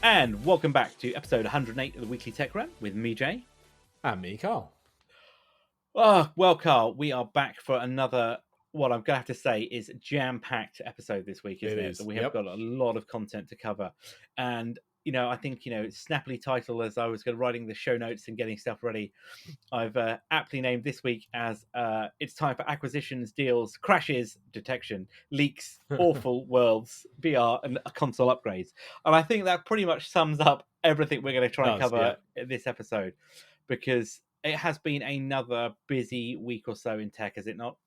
And welcome back to episode 108 of the Weekly Tech Run with me, Jay. And me, Carl. Oh, well, Carl, we are back for another, what I'm going to have to say is jam-packed episode this week, isn't it? We have got a lot of content to cover. And, I think, snappily titled as I was writing the show notes and getting stuff ready, I've aptly named this week as it's time for acquisitions, deals, crashes, detection, leaks, awful worlds, VR, and console upgrades. And I think that pretty much sums up everything we're going to try and cover in this episode, because it has been another busy week or so in tech, has it not?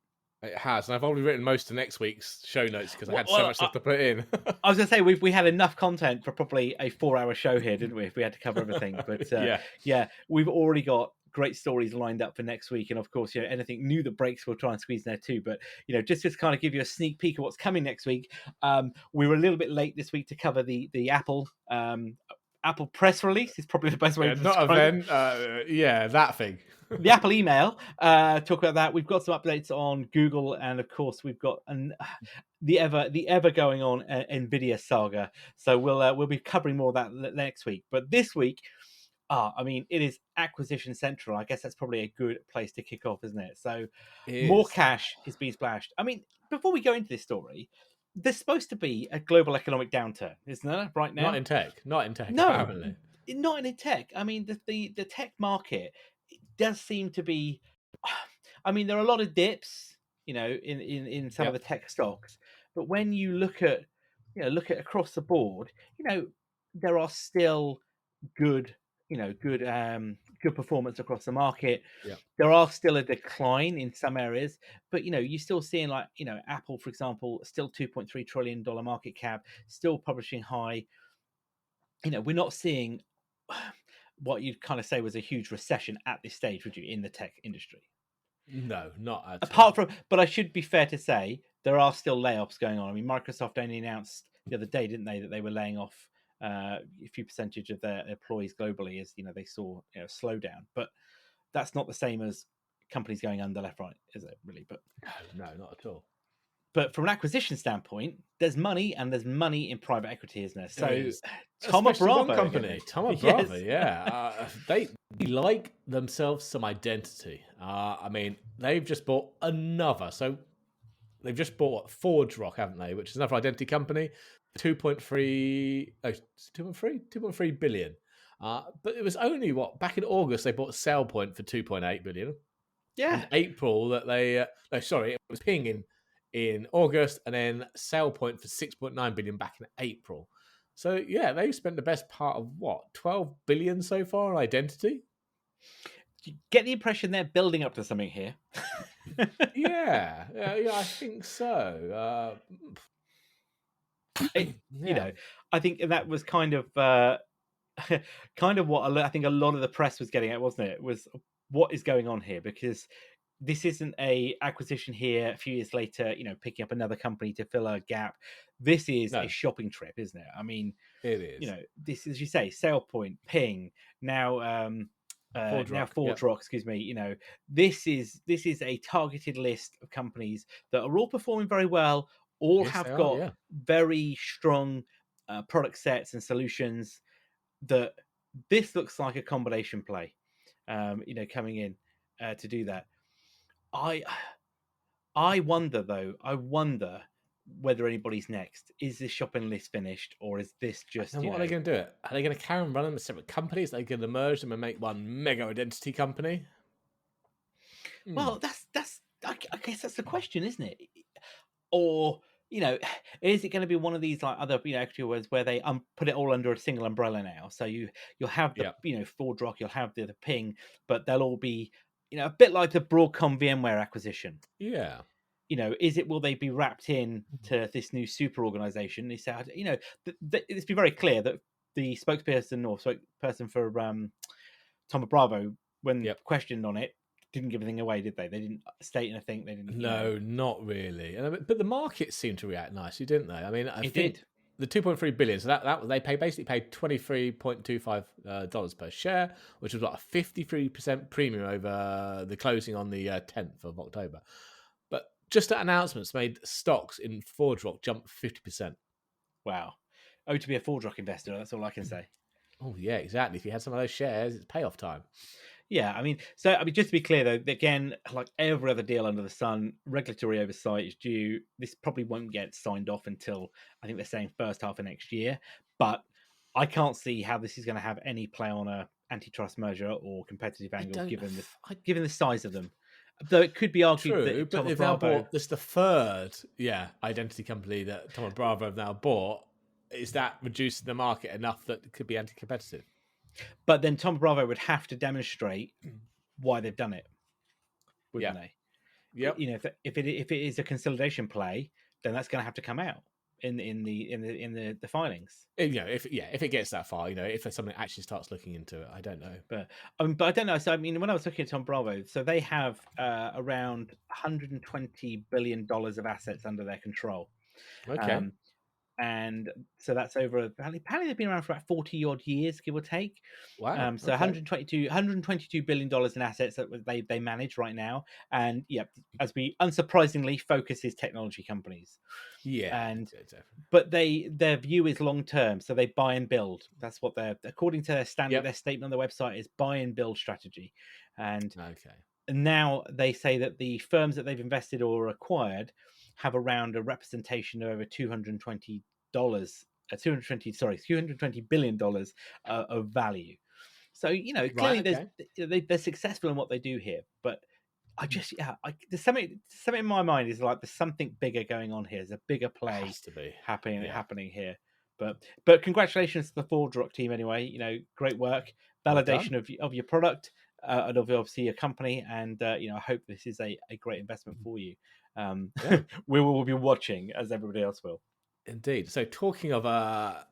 It has, and I've already written most of next week's show notes because I had so much stuff to put in. I was going to say, we had enough content for probably a 4-hour show here, didn't we, if we had to cover everything? But we've already got great stories lined up for next week, and of course, anything new that breaks we'll try and squeeze in there too. But just to kind of give you a sneak peek of what's coming next week, we were a little bit late this week to cover the Apple press release is probably the best way to describe it. That thing. The Apple email, talk about that. We've got some updates on Google, and of course we've got the ever going on Nvidia saga. So we'll be covering more of that next week. But this week, it is acquisition central. I guess that's probably a good place to kick off, isn't it? So more cash is being splashed. I mean, before we go into this story, there's supposed to be a global economic downturn, isn't there, right now? Not in tech. No, apparently. Not in tech. I mean, the tech market does seem to be. I mean, there are a lot of dips, in some of the tech stocks, but when you look at across the board, there are still good performance across the market. There are still a decline in some areas, but you're still seeing Apple, for example, still $2.3 trillion market cap, still publishing high. We're not seeing what you'd kind of say was a huge recession at this stage, would you, in the tech industry? No, not at apart from, but I should be fair to say there are still layoffs going on. I mean, Microsoft only announced the other day, didn't they, that they were laying off a few percentage of their employees globally as they saw a slowdown. But that's not the same as companies going under left, right, is it really? But no, not at all. But from an acquisition standpoint, there's money, and there's money in private equity, isn't there? So Thoma Bravo company, Thoma Bravo, they like themselves some identity. I mean, they've just bought another. So they've just bought ForgeRock, haven't they? Which is another identity company, 2.3 billion. But it was only back in August they bought SailPoint for 2.8 billion. Yeah. In April that they it was Ping in August, and then SailPoint for 6.9 billion back in April. So they've spent the best part of 12 billion so far on identity. Do you get the impression they're building up to something here? yeah, I think so. I think that was kind of what I think a lot of the press was getting at, wasn't it? Was what is going on here, because this isn't a acquisition here a few years later, picking up another company to fill a gap. This is a shopping trip, isn't it? I mean, it is. This is, as you say, SailPoint, Ping, now ForgeRock, excuse me. This is a targeted list of companies that are all performing very well, have got very strong product sets and solutions. That this looks like a combination play, coming in to do that. I wonder whether anybody's next. Is this shopping list finished, or is this just? And what are they going to do? Are they going to carry on running as separate companies? Are they going to merge them and make one mega identity company? Well, that's. I guess that's the question, isn't it? Or is it going to be one of these like other equity awards where they put it all under a single umbrella now? So you'll have the ForgeRock, you'll have the Ping, but they'll all be a bit like the Broadcom VMware acquisition. Yeah. Will they be wrapped in to this new super organization? They said, let's be very clear that the spokesperson for Thoma Bravo, when questioned on it, didn't give anything away, did they? They didn't state anything. They didn't. No, not really. But the market seemed to react nicely, didn't they? I mean, I think the 2.3 billion. So that they basically paid $23.25 per share, which was like a 53% premium over the closing on the 10th of October. But just that announcements made stocks in ForgeRock jump 50%. Wow. Oh, to be a ForgeRock investor, that's all I can say. Oh yeah, exactly. If you had some of those shares, it's payoff time. Yeah, I mean, just to be clear though, again, like every other deal under the sun, regulatory oversight is due. This probably won't get signed off until I think they're saying first half of next year. But I can't see how this is going to have any play on a antitrust measure or competitive angle, given the size of them. Though it could be argued True, that but Thoma they've now Bravo. bought. This is the third, identity company that Thoma Bravo have now bought. Is that reducing the market enough that it could be anti-competitive? But then Thoma Bravo would have to demonstrate why they've done it, wouldn't they? Yep. If it is a consolidation play, then that's going to have to come out in the filings. If it gets that far, if something actually starts looking into it, I don't know. But I don't know. So I mean, when I was looking at Thoma Bravo, so they have around $120 billion of assets under their control. Okay. And so that's over. Apparently, they've been around for about 40 odd years, give or take. Wow. So okay. $122 billion in assets that they manage right now, and as we unsurprisingly focuses technology companies. Yeah. But their view is long term, so they buy and build. That's what according to their standard. Their statement on their website is buy and build strategy, and now they say that the firms that they've invested or acquired have around a representation of over $220 $220 billion of value. So clearly they're successful in what they do here, but I just there's something in my mind is like there's something bigger going on here. There's a bigger play has to be happening here. But congratulations to the ForgeRock team anyway. Great work, validation of your product and of obviously your company, and I hope this is a great investment for you. We will be watching as everybody else will. Indeed. So talking of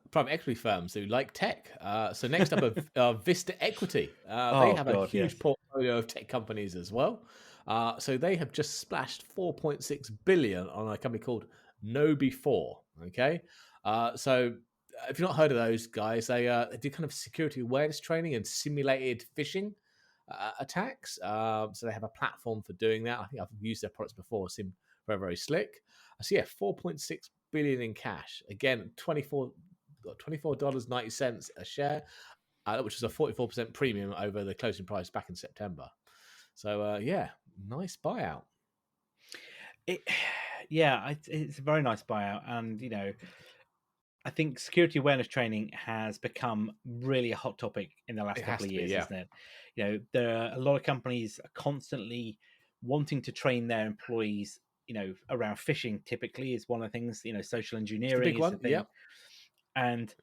private equity firms who like tech, so next up, Vista Equity. They have a huge portfolio of tech companies as well. So they have just splashed 4.6 billion on a company called Know4. Okay. So if you've not heard of those guys, they do kind of security awareness training and simulated phishing attacks. So they have a platform for doing that. I think I've used their products before. Seem very, very slick. So 4.6 billion in cash. Again, $24.90 a share, which is a 44% premium over the closing price back in September. So nice buyout. It's a very nice buyout, and I think security awareness training has become really a hot topic in the last couple of years, isn't it? There are a lot of companies constantly wanting to train their employees. Around phishing typically is one of the things. Social engineering is the thing. And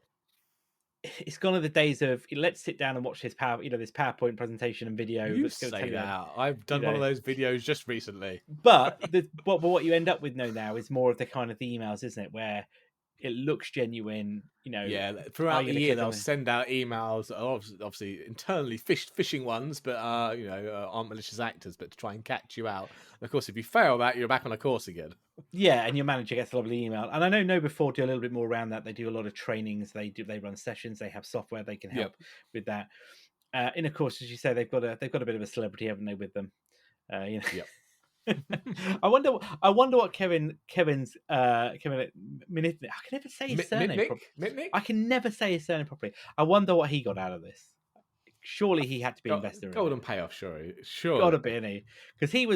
it's gone of the days of let's sit down and watch this PowerPoint presentation and video. You say that. I've done one of those videos just recently. But what you end up with now is more of the kind of the emails, isn't it, where it looks genuine, throughout the year they'll send out emails, obviously internally phishing ones, but aren't malicious actors, but to try and catch you out. And of course, if you fail that, you're back on a course again. Yeah, and your manager gets a lovely email. And I know Know4 do a little bit more around that. They do a lot of trainings. They run sessions. They have software they can help with that. And of course, as you say, they've got a bit of a celebrity, haven't they, with them? Yep. I wonder what Kevin's Kevin I can never say his surname properly. I can never say his surname properly. I wonder what he got out of this. Surely he had to be an investor. Golden payoff, sure. Gotta be, isn't he? Because he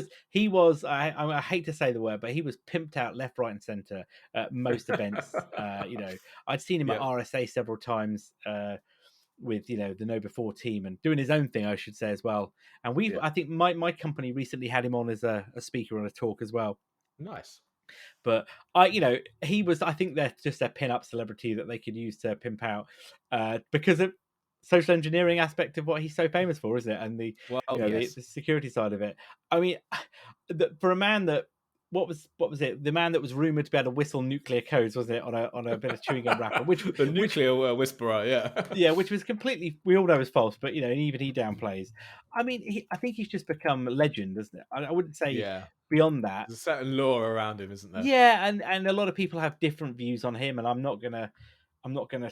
was. I hate to say the word, but he was pimped out left, right, and center at most events. I'd seen him at RSA several times. With the Know4 team and doing his own thing, I should say as well. And I think my company recently had him on as a speaker on a talk as well. Nice. But he was. I think they're just a pin-up celebrity that they could use to pimp out because of social engineering aspect of what he's so famous for, isn't it? And the security side of it. I mean, for a man that. What was it? The man that was rumored to be able to whistle nuclear codes, wasn't it, on a bit of chewing gum wrapper? The nuclear whisperer, yeah, which was completely, we all know is false, but even he downplays. I mean, I think he's just become a legend, isn't it? I wouldn't say beyond that. There's a certain lore around him, isn't there? Yeah, and a lot of people have different views on him, and I'm not gonna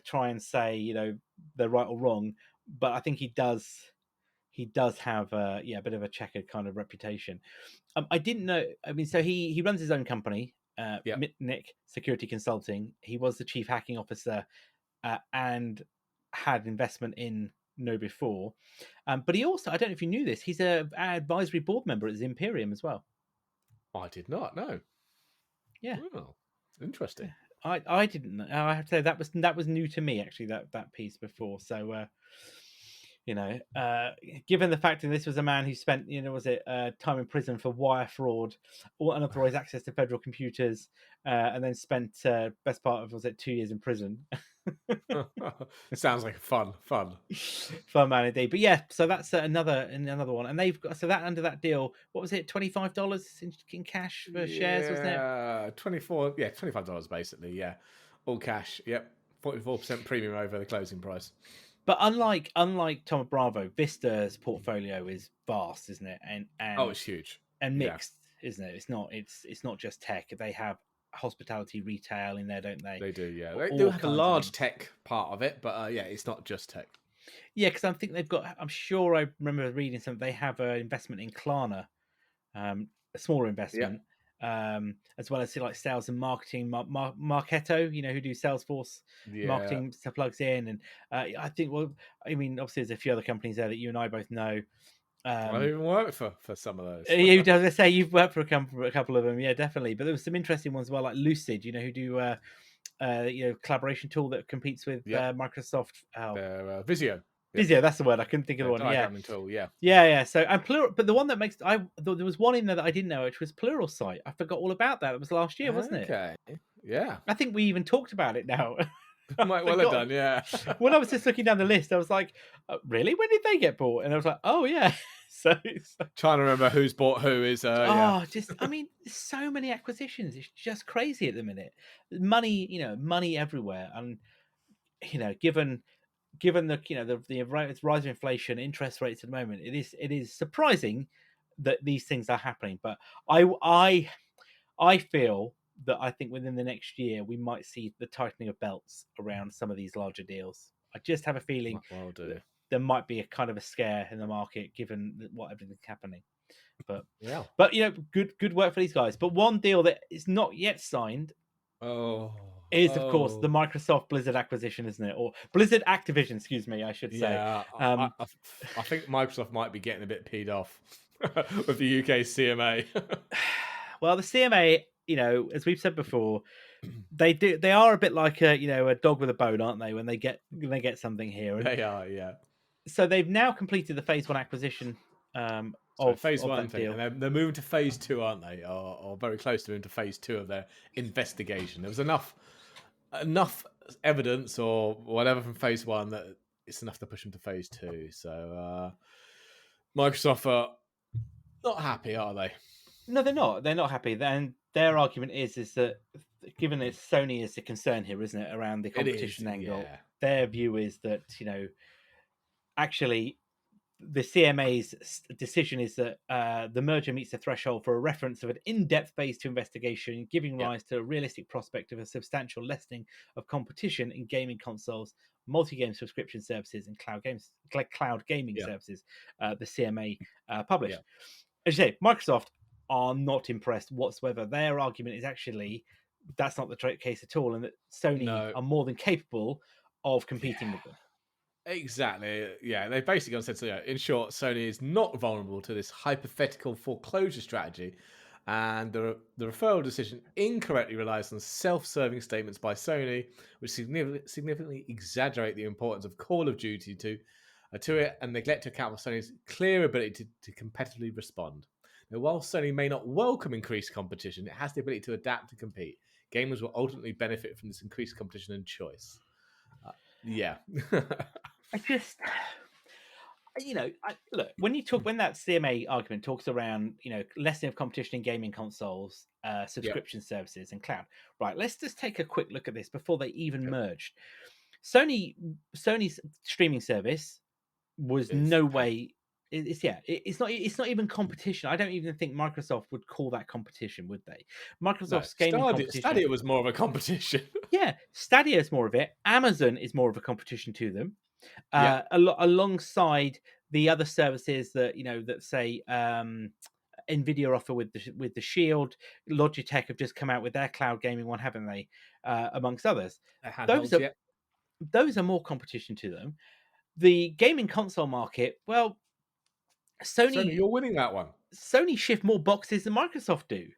try and say they're right or wrong, but I think he does have a bit of a checkered kind of reputation. I didn't know. I mean, so he runs his own company, Mitnick Security Consulting. He was the chief hacking officer and had investment in KnowBe4. But he also, I don't know if you knew this, he's an advisory board member at Imperium as well. I did not know. Yeah. Oh, interesting. I didn't know. I have to say that was new to me, actually, that piece before. So given the fact that this was a man who spent, time in prison for wire fraud or unauthorized access to federal computers, and then spent best part of 2 years in prison. It sounds like fun man indeed. But yeah, so that's another one, and they've got that under that deal. What was it? $25 in cash for shares, wasn't it? $25 basically. Yeah, all cash. Yep, 44% premium over the closing price. But unlike Thoma Bravo, Vista's portfolio is vast, isn't it? And it's huge and mixed, isn't it? It's not just tech. They have hospitality, retail in there, don't they? They do, yeah. They do have a large tech part of it, but it's not just tech. Yeah, because I think they've got. I'm sure I remember reading something. They have an investment in Klarna, a smaller investment, as well as like sales and marketing. Marketo, who do Salesforce marketing stuff, plugs in, and I think. Well, I mean, obviously, there's a few other companies there that you and I both know. I even worked for some of those. As I say, you've worked for a couple of them, yeah, definitely. But there was some interesting ones as well, like Lucid, who do collaboration tool that competes with Microsoft. Visio. Visio, that's the word. I couldn't think of the one. Diagramming tool, yeah. So and Plural, but the one that makes there was one in there that I didn't know, which was Pluralsight. I forgot all about that. It was last year, wasn't it? Okay, yeah. I think we even talked about it now. Might well have done, yeah. When I was just looking down the list, I was like, really? When did they get bought? And I was like, oh yeah. So trying to remember who's bought who is I mean, so many acquisitions. It's just crazy at the minute. Money everywhere, and given the rise of inflation, interest rates at the moment, it is surprising that these things are happening. But I feel that I think within the next year we might see the tightening of belts around some of these larger deals. I just have a feeling there might be a kind of a scare in the market given what everything's happening. But good work for these guys. But one deal that is not yet signed is of course the Microsoft Blizzard acquisition, isn't it? Or Blizzard Activision, excuse me, I should say. Yeah, I think Microsoft might be getting a bit peed off with the UK CMA. Well, the CMA, as we've said before, they are a bit like a dog with a bone, aren't they? When they get something here, they are, yeah. So they've now completed the phase 1 acquisition of phase of 1 thing, deal. and they're moving to phase 2, aren't they? Or very close to moving to phase 2 of their investigation. There was enough evidence or whatever from phase 1 that it's enough to push them to phase 2. So Microsoft are not happy, are they? No, they're not. They're not happy. Then their argument is that given that Sony is the concern here, isn't it, around the competition angle? Yeah. Their view is that actually the CMA's decision is that the merger meets the threshold for a reference of an in-depth phase 2 investigation, giving rise to a realistic prospect of a substantial lessening of competition in gaming consoles, multi-game subscription services, and cloud gaming services. The CMA published. As you say, Microsoft are not impressed whatsoever. Their argument is actually that's not the case at all, and that Sony are more than capable of competing with them. Exactly. Yeah, they basically said, so in short, Sony is not vulnerable to this hypothetical foreclosure strategy, and the referral decision incorrectly relies on self-serving statements by Sony, which significantly exaggerate the importance of Call of Duty to it, and neglect to account for Sony's clear ability to competitively respond. Now, while Sony may not welcome increased competition, it has the ability to adapt and compete. Gamers will ultimately benefit from this increased competition and choice. I just, look, when that CMA argument talks around, lessening of competition in gaming consoles, subscription services, and cloud. Right, let's just take a quick look at this before they even merged. Sony's streaming service was no way. It's not even competition. I don't even think Microsoft would call that competition, would they? Microsoft's gaming competition. Stadia was more of a competition. Yeah, Stadia is more of it. Amazon is more of a competition to them. Alongside the other services that that say Nvidia offer with the Shield, Logitech have just come out with their cloud gaming one, haven't they? Amongst others, those are more competition to them. The gaming console market, well, Sony, Sony you're winning that one. Sony shift more boxes than Microsoft do.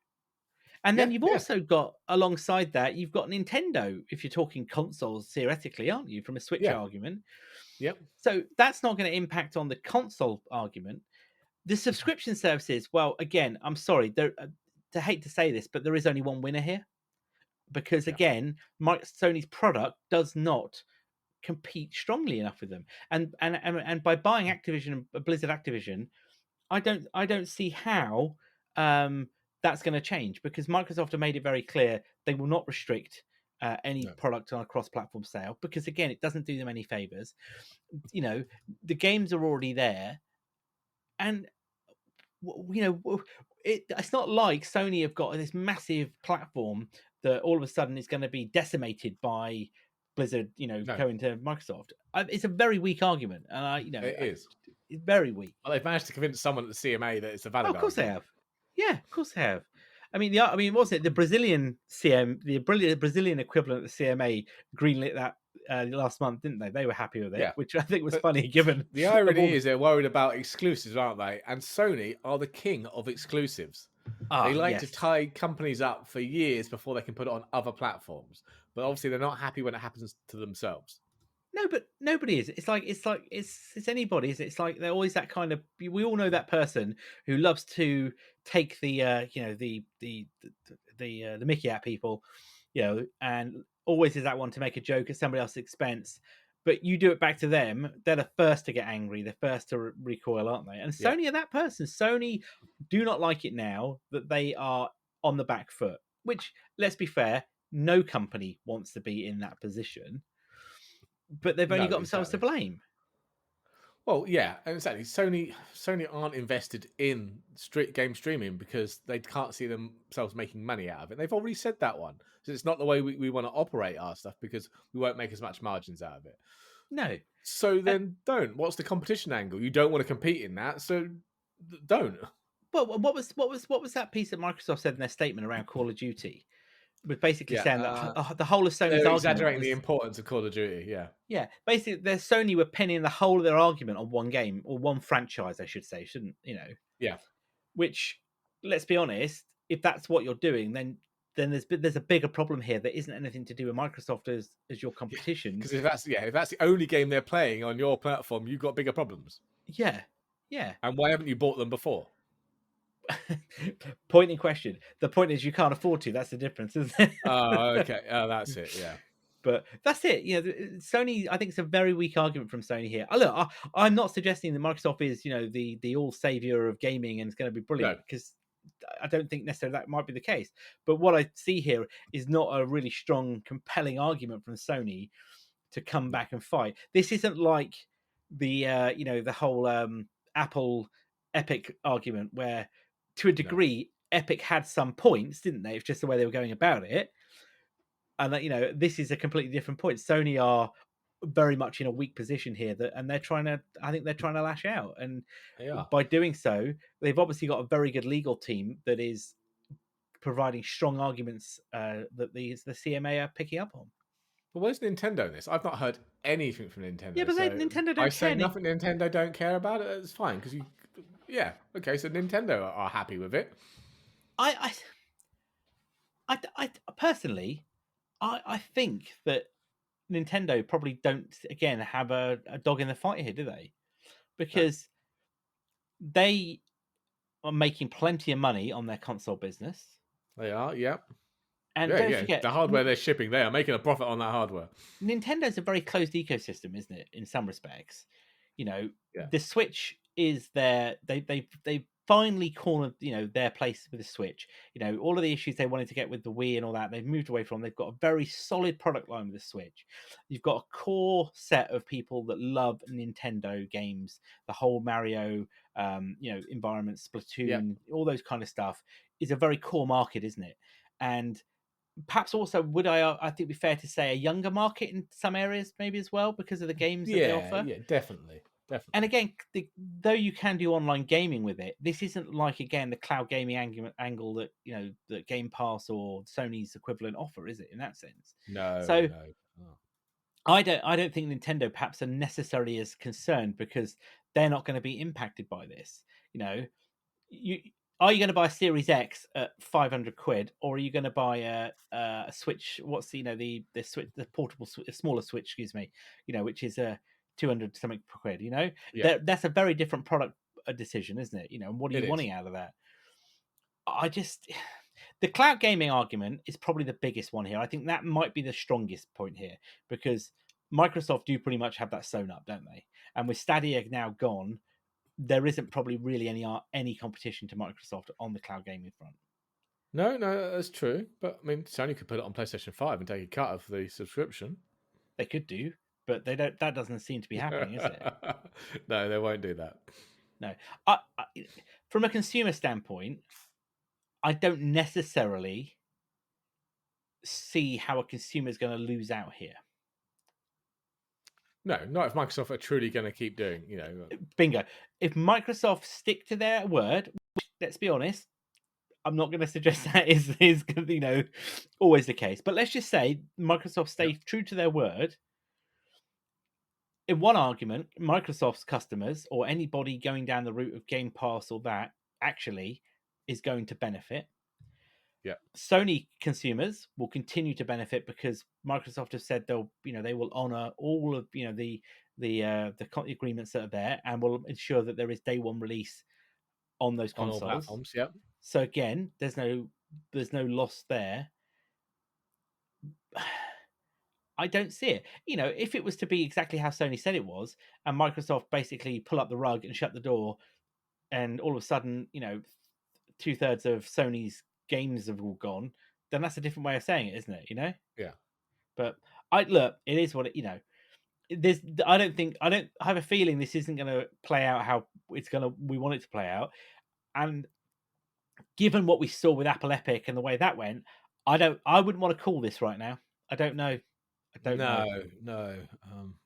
And then you've Yeah. also got, alongside that, you've got Nintendo, if you're talking consoles theoretically, aren't you, from a Switch argument? Yep. So that's not going to impact on the console argument. The subscription services, well, again, I'm sorry, I hate to say this, but there is only one winner here. Because again, Sony's product does not compete strongly enough with them. And by buying Activision, Blizzard Activision, I don't see how that's going to change, because Microsoft have made it very clear they will not restrict any product on a cross-platform sale, because again, it doesn't do them any favors. You know, the games are already there, and it's not like Sony have got this massive platform that all of a sudden is going to be decimated by Blizzard, going to Microsoft. It's a very weak argument, and it is. It's very weak. Well, they've managed to convince someone at the CMA that it's a valid. Of course they have. Yeah, of course they have. Wasn't it the Brazilian the Brazilian equivalent of the CMA greenlit that last month, didn't they? They were happy with it, which I think was funny, given the irony is they're worried about exclusives, aren't they? And Sony are the king of exclusives. They like to tie companies up for years before they can put it on other platforms. But obviously, they're not happy when it happens to themselves. No, but nobody is. It's anybody. It's like they're always that kind of. We all know that person who loves to take the the Mickey out people, and always is that one to make a joke at somebody else's expense. But you do it back to them, they're the first to get angry, the first to recoil, aren't they? And Sony are that person. Sony do not like it now that they are on the back foot. Which, let's be fair, no company wants to be in that position. But they've only got themselves to blame. Well, yeah, exactly. Sony aren't invested in game streaming because they can't see themselves making money out of it. They've already said that one. So it's not the way we want to operate our stuff, because we won't make as much margins out of it. No. So then don't. What's the competition angle? You don't want to compete in that, so don't. Well, what was that piece that Microsoft said in their statement around Call of Duty? Was basically saying that the whole of Sony's argument exaggerating the importance of Call of Duty. Yeah. Basically, Sony were pinning the whole of their argument on one game, or one franchise, I should say, shouldn't Yeah. Which, let's be honest, if that's what you're doing, then there's a bigger problem here that isn't anything to do with Microsoft as your competition. Because if that's the only game they're playing on your platform, you've got bigger problems. Yeah. And why haven't you bought them before? Point in question. The point is, you can't afford to. That's the difference, isn't it? Oh, okay. Oh, that's it. Yeah. But that's it. Sony, I think it's a very weak argument from Sony here. Look, I'm not suggesting that Microsoft is, the all savior of gaming and it's going to be brilliant, because I don't think necessarily that might be the case. But what I see here is not a really strong, compelling argument from Sony to come back and fight. This isn't like the the whole Apple Epic argument, where to a degree Epic had some points, didn't they? It's just the way they were going about it. And that, this is a completely different point. Sony are very much in a weak position here, and they're trying to lash out. And by doing so, they've obviously got a very good legal team that is providing strong arguments that the CMA are picking up on. But where's Nintendo in this? I've not heard anything from Nintendo. Yeah, but Nintendo don't care. I say nothing. Nintendo don't care about it. It's fine, because okay. So Nintendo are happy with it. I personally, I think that Nintendo probably don't, again, have a dog in the fight here, do they? Because they are making plenty of money on their console business. They are, yeah. And don't forget, the hardware they're shipping, they are making a profit on that hardware. Nintendo's a very closed ecosystem, isn't it? In some respects, the Switch is they finally cornered their place with the Switch. All of the issues they wanted to get with the Wii and all that, they've moved away from. They've got a very solid product line with the Switch. You've got a core set of people that love Nintendo games, the whole Mario environment, Splatoon, all those kind of stuff is a very core market, isn't it? And perhaps also, I think it'd be fair to say, a younger market in some areas maybe as well, because of the games that they offer. Yeah, definitely. And again, though you can do online gaming with it, this isn't like, again, the cloud gaming angle that that Game Pass or Sony's equivalent offer, is it? In that sense, no. So no. I don't think Nintendo perhaps are necessarily as concerned because they're not going to be impacted by this. You know, you are you going to buy a Series X at 500 quid, or are you going to buy a Switch? What's the Switch, the portable, smaller Switch, excuse me, which is a 200 something per quid. That's a very different product decision, isn't it? And what are you wanting out of that? The cloud gaming argument is probably the biggest one here. I think that might be the strongest point here because Microsoft do pretty much have that sewn up, don't they? And with Stadia now gone, there isn't probably really any competition to Microsoft on the cloud gaming front. No, that's true. But I mean, Sony could put it on PlayStation 5 and take a cut of the subscription. They could do, but they don't. That doesn't seem to be happening, is it? No, they won't do that. No. From a consumer standpoint, I don't necessarily see how a consumer is going to lose out here. No, not if Microsoft are truly going to keep doing, Bingo. If Microsoft stick to their word, which, let's be honest, I'm not going to suggest that is always the case. But let's just say Microsoft stay true to their word. In one argument, Microsoft's customers or anybody going down the route of Game Pass or that actually is going to benefit. Yeah. Sony consumers will continue to benefit because Microsoft have said they will honor all of the agreements that are there and will ensure that there is day one release on those consoles. On all platforms, yeah. So again, there's no loss there. I don't see it. If it was to be exactly how Sony said it was, and Microsoft basically pull up the rug and shut the door, and all of a sudden, 2/3 of Sony's games have all gone, then that's a different way of saying it, isn't it? Yeah. But it is what it. I have a feeling this isn't going to play out how we want it to play out, and given what we saw with Apple Epic and the way that went, I wouldn't want to call this right now. I don't know. No.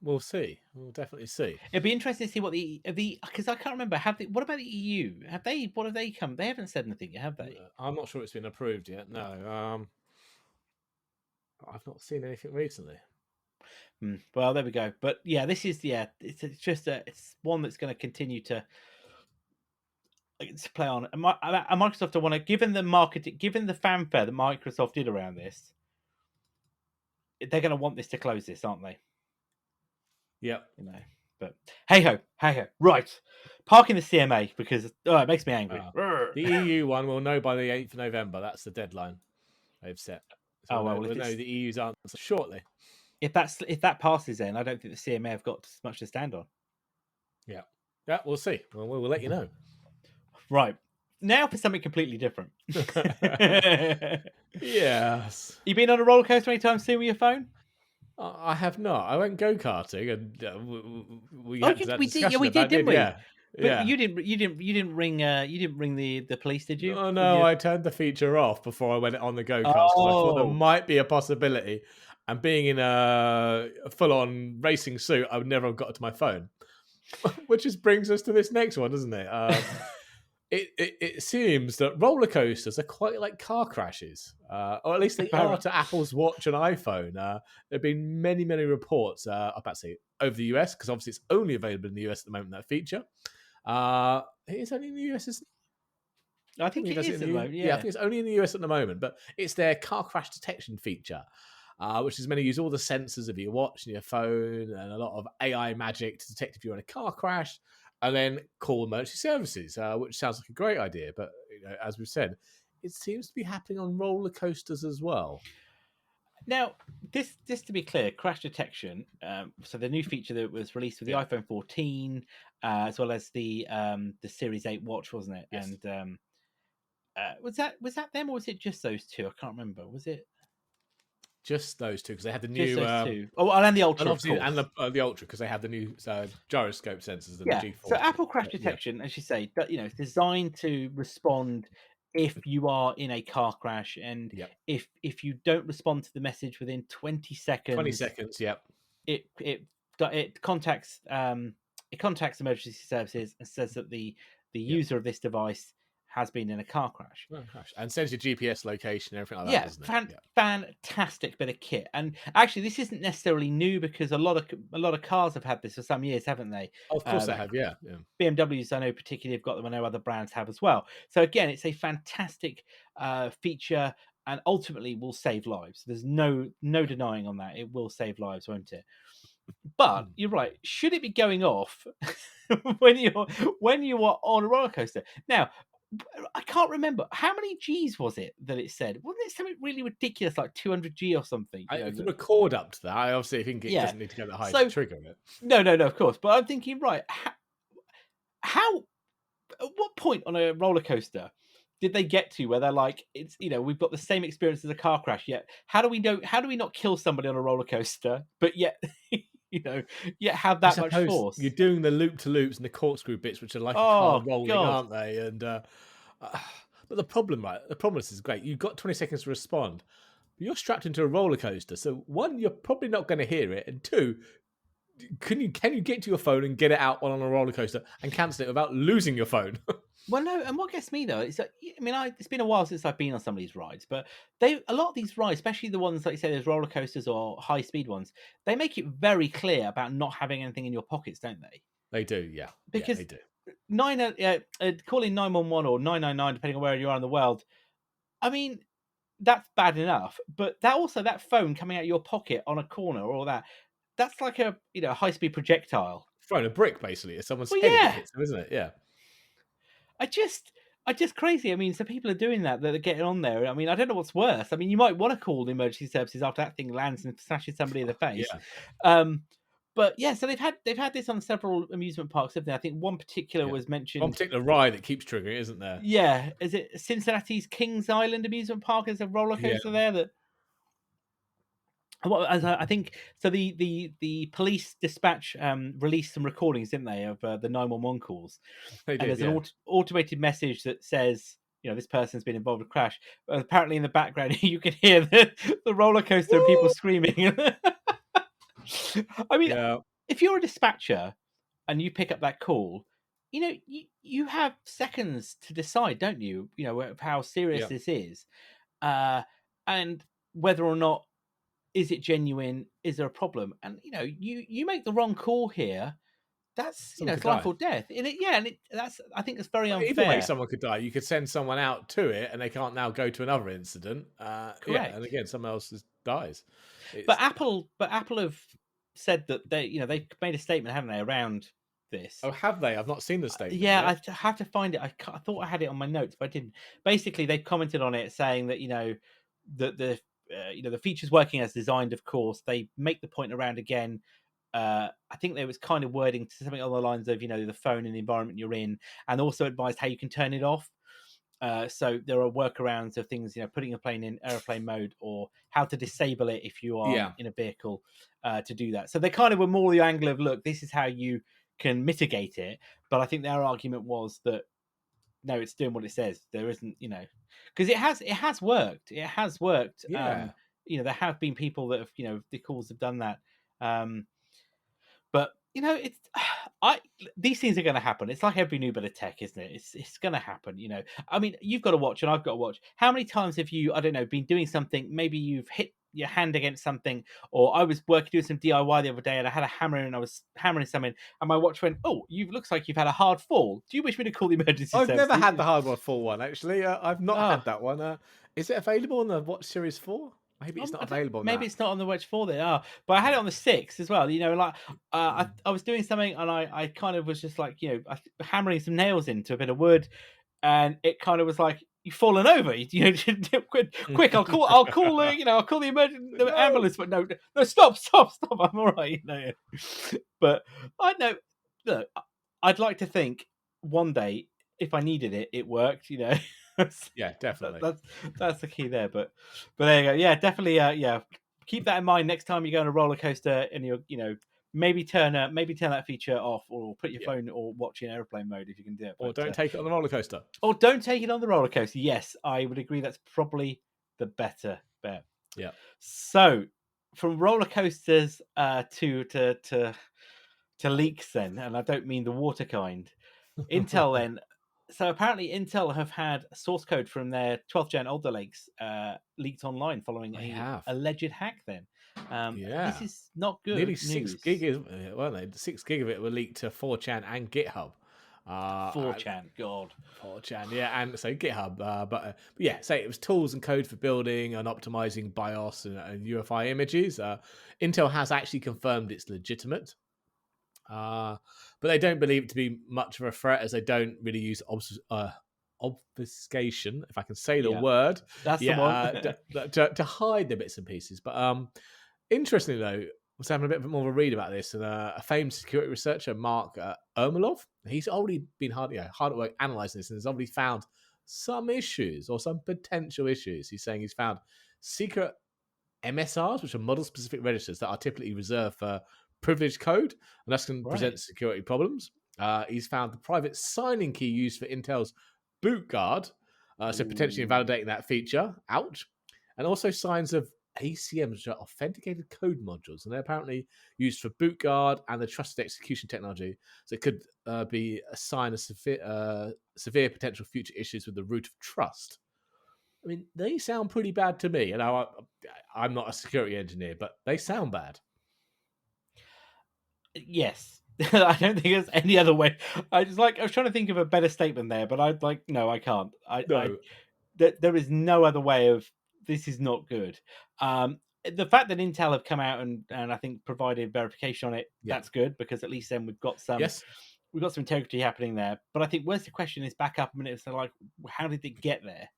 We'll see. We'll definitely see. It'd be interesting to see what the because I can't remember. What about the EU? What have they come? They haven't said anything yet, have they? I'm not sure it's been approved yet. No. I've not seen anything recently. Well, there we go. But yeah, this is it's one that's going to continue to play on. And Microsoft don't want to, given the fanfare that Microsoft did around this, they're going to want this to close this, aren't they? Yeah. But hey ho. Right. Parking the CMA because it makes me angry. The EU one we'll know by the 8th of November. That's the deadline they've set. So we'll know the EU's answer shortly. If that passes, then I don't think the CMA have got much to stand on. Yeah, we'll see. Well, we'll let you know. Right. Now for something completely different. Yes. You been on a roller coaster anytime soon with your phone? I have not. I went go-karting and we did, didn't we? Yeah. But yeah. You didn't ring the police, did you? Oh no, I turned the feature off before I went on the go-kart. I thought there might be a possibility. And being in a full-on racing suit, I would never have got to my phone. Which just brings us to this next one, doesn't it? It seems that roller coasters are quite like car crashes, or at least they are to Apple's watch and iPhone. There have been many reports, I'm about to say over the US, because obviously it's only available in the US at the moment, that feature. It is only in the US, isn't it? I think it is at the moment, yeah. I think it's only in the US at the moment, but it's their car crash detection feature, which is meant to use all the sensors of your watch and your phone and a lot of AI magic to detect if you're in a car crash, and then call emergency services, which sounds like a great idea. But as we've said, it seems to be happening on roller coasters as well. Now, just to be clear, crash detection. So the new feature that was released with the iPhone 14, as well as the Series 8 watch, wasn't it? Yes. And was that them, or was it just those two? I can't remember. Was it just those two? Because they had the just new those two. And the Ultra, and the Ultra, because they had the new gyroscope sensors. And the G4. So Apple crash detection, as you say, it's designed to respond if you are in a car crash, and if you don't respond to the message within 20 seconds. 20 seconds, it contacts emergency services and says that the user of this device has been in a car crash. Oh, gosh. And sends your GPS location and everything like that, doesn't it? Fantastic bit of kit. And actually, this isn't necessarily new because a lot of cars have had this for some years, haven't they? Oh, of course they have, yeah. BMWs, I know particularly, have got them. I know other brands have as well. So again, it's a fantastic feature, and ultimately will save lives. There's no denying on that. It will save lives, won't it? But you're right. Should it be going off when you are on a roller coaster? Now, I can't remember how many G's was it that it said. Wasn't it something really ridiculous, like 200 G or something? The record up to that, I obviously think it doesn't need to go that high to trigger it. No, of course. But I'm thinking, right, how at what point on a roller coaster did they get to where they're like, it's we've got the same experience as a car crash, yet how do we not kill somebody on a roller coaster, but yet yet have that much force? You're doing the loop to loops and the corkscrew bits, which are like a car rolling, aren't they? And but the problem is great. You've got 20 seconds to respond, but you're strapped into a roller coaster. So one, you're probably not going to hear it, and two, can you get to your phone and get it out on a roller coaster and cancel it without losing your phone? Well, no, and what gets me though is that, it's been a while since I've been on some of these rides, but a lot of these rides, especially the ones like you say, there's roller coasters or high speed ones, they make it very clear about not having anything in your pockets, don't they? They do, yeah. Because they do. Calling 911 or 999, depending on where you are in the world, I mean, that's bad enough, but that phone coming out of your pocket on a corner or that's like a high speed projectile. Throwing a brick basically at someone's head, if it hits them, isn't it? Yeah. I just crazy. I mean, so people are doing that are getting on there. I mean, I don't know what's worse. I mean, you might want to call the emergency services after that thing lands and smashes somebody in the face. But yeah, so they've had this on several amusement parks, haven't they? I think one particular was mentioned. One particular ride that keeps triggering, isn't there? Yeah, is it Cincinnati's Kings Island amusement park? Is a roller coaster there that. Well, as I think so, the police dispatch released some recordings, didn't they, of the 911 calls? They did, and there's an automated message that says, this person's been involved in a crash. But apparently, in the background, you can hear the roller coaster and people screaming. I mean, if you're a dispatcher and you pick up that call, you have seconds to decide, don't you? How serious this is, and whether or not. Is it genuine? Is there a problem? And you make the wrong call here. That's it's life or death. I think it's very unfair. Either way, someone could die. You could send someone out to it, and they can't now go to another incident. Correct. Yeah, and again, someone else dies. But Apple have said that they made a statement, haven't they, around this? Oh, have they? I've not seen the statement. Yeah, I have to find it. I thought I had it on my notes, but I didn't. Basically, they commented on it saying that that the feature's working as designed. Of course, they make the point around again. I think there was kind of wording to something along the lines of the phone and the environment you're in, and also advised how you can turn it off. So there are workarounds of things, putting a plane in airplane mode or how to disable it if you are in a vehicle to do that. So they kind of were more the angle of, look, this is how you can mitigate it. But I think their argument was that no, it's doing what it says. There isn't, because it has worked. It has worked. Yeah. There have been people that have, the calls have done that. But it's these things are going to happen. It's like every new bit of tech, isn't it? It's going to happen. I mean, you've got to watch, and I've got to watch. How many times have you, I don't know, been doing something? Maybe you've hit your hand against something, or I was doing some DIY the other day, and I had a hammer and I was hammering something, and my watch went, "Oh, looks like you've had a hard fall. Do you wish me to call the emergency service?" I've never had the hard fall one, actually. I've not had that one. Is it available on the Watch Series 4? Maybe it's not available. Maybe it's not on the Watch 4 then. But I had it on the 6 as well. I was doing something, and I kind of was just like, hammering some nails into a bit of wood, and it kind of was like, you've fallen over. Quick! I'll call the ambulance. But no, stop! I'm all right. But I know. Look, I'd like to think one day, if I needed it, it worked. Yeah, definitely. That's the key there. But there you go. Yeah, definitely. Keep that in mind next time you go on a roller coaster, and you're maybe turn that feature off, or put your phone or watch in airplane mode if you can do it. Or don't take it on the roller coaster. Or don't take it on the roller coaster. Yes, I would agree. That's probably the better bet. Yeah. So from roller coasters to leaks then, and I don't mean the water kind. Intel then So apparently Intel have had source code from their 12th gen Alder Lakes leaked online following They a have. alleged hack. Then this Yeah. is not Nearly good 6 news. gig, weren't they? 6 gig of it were leaked to 4chan and GitHub. 4chan, God. 4chan, yeah, and so GitHub. But yeah, say it was tools and code for building and optimizing BIOS and UEFI images. Intel has actually confirmed it's legitimate. But they don't believe it to be much of a threat, as they don't really use obfuscation, if I can say the Yeah, word, that's the one. to hide the bits and pieces. But interestingly, though, I was having a bit more of a read about this, and a famed security researcher, Mark Ermolov, he's already been hard at work analysing this, and has already found some issues or some potential issues. He's saying he's found secret MSRs, which are model-specific registers that are typically reserved for privileged code, and that can present security problems. He's found the private signing key used for Intel's boot guard, so potentially invalidating that feature. Ouch. And also signs of ACMs, which are authenticated code modules, and they're apparently used for boot guard and the trusted execution technology. So it could be a sign of severe potential future issues with the root of trust. I mean, they sound pretty bad to me. And I'm not a security engineer, but they sound bad. Yes. I don't think there's any other way. I was trying to think of a better statement there, but no, I can't. There is no other way of this is not good. The fact that Intel have come out and I think provided verification on it, that's good, because at least then we've got some integrity happening there. But I think where's the question is back up a minute. So how did it get there?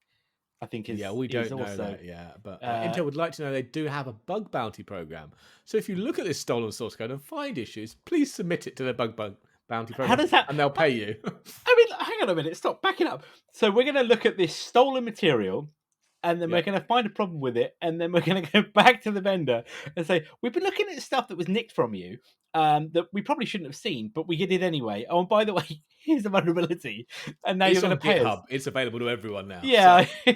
I think we don't know that yet, but Intel would like to know they do have a bug bounty program. So if you look at this stolen source code and find issues, please submit it to their bug bounty program. How does that? And they'll pay you. I mean, hang on a minute, stop, backing up. So we're going to look at this stolen material, and then we're going to find a problem with it, and then we're going to go back to the vendor and say, we've been looking at stuff that was nicked from you, that we probably shouldn't have seen, but we did it anyway. Oh, and by the way, here's a vulnerability, and now you're going to pay GitHub. us. It's available to everyone now. Yeah, so.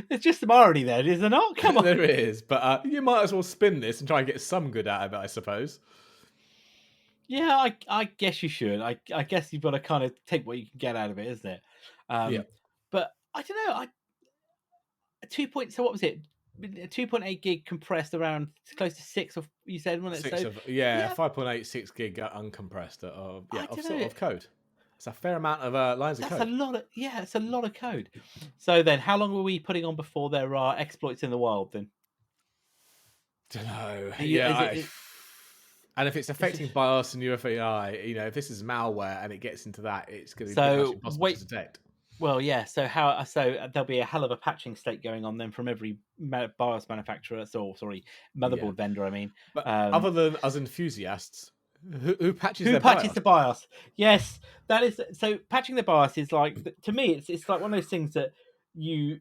There's just some irony there, is there not? Come on. There is, but you might as well spin this and try and get some good out of it, I suppose. Yeah, I guess you should. I guess you've got to kind of take what you can get out of it, isn't it? But I don't know. 2 point. So what was it? 2.8 gig compressed around close to 6, or you said, wasn't it? 5.8, 6 gig uncompressed of code. It's a fair amount of lines of code. That's a lot of it's a lot of code. So then, how long were we putting on before there are exploits in the wild? Then don't know. And if it's affecting BIOS and UEFI, if this is malware and it gets into that, it's going to be pretty much impossible to detect. Well, yeah. So there'll be a hell of a patching state going on then from every BIOS manufacturer. Motherboard vendor. I mean, but other than us enthusiasts, who patches the BIOS? Yes, that is. So patching the BIOS is to me, it's like one of those things that you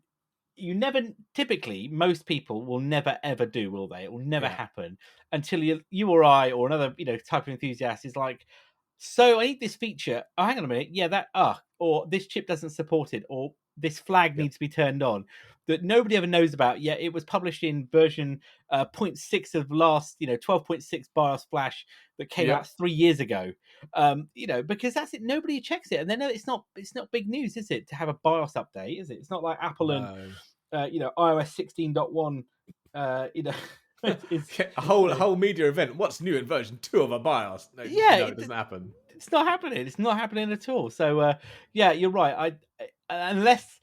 never, typically, most people will never ever do, will they? It will never happen until you or I or another type of enthusiast is like, so I need this feature. Oh, hang on a minute. Yeah, or this chip doesn't support it, or this flag needs to be turned on, that nobody ever knows about. Yeah, it was published in version 0.6 of last, 12.6 BIOS flash that came out 3 years ago. Because that's it. Nobody checks it, and then it's not big news, is it, to have a BIOS update? Is it? It's not like Apple and iOS 16.1. It's a whole media event. What's new in version 2 of a BIOS? No, it doesn't happen. It's not happening. It's not happening at all. So you're right. Unless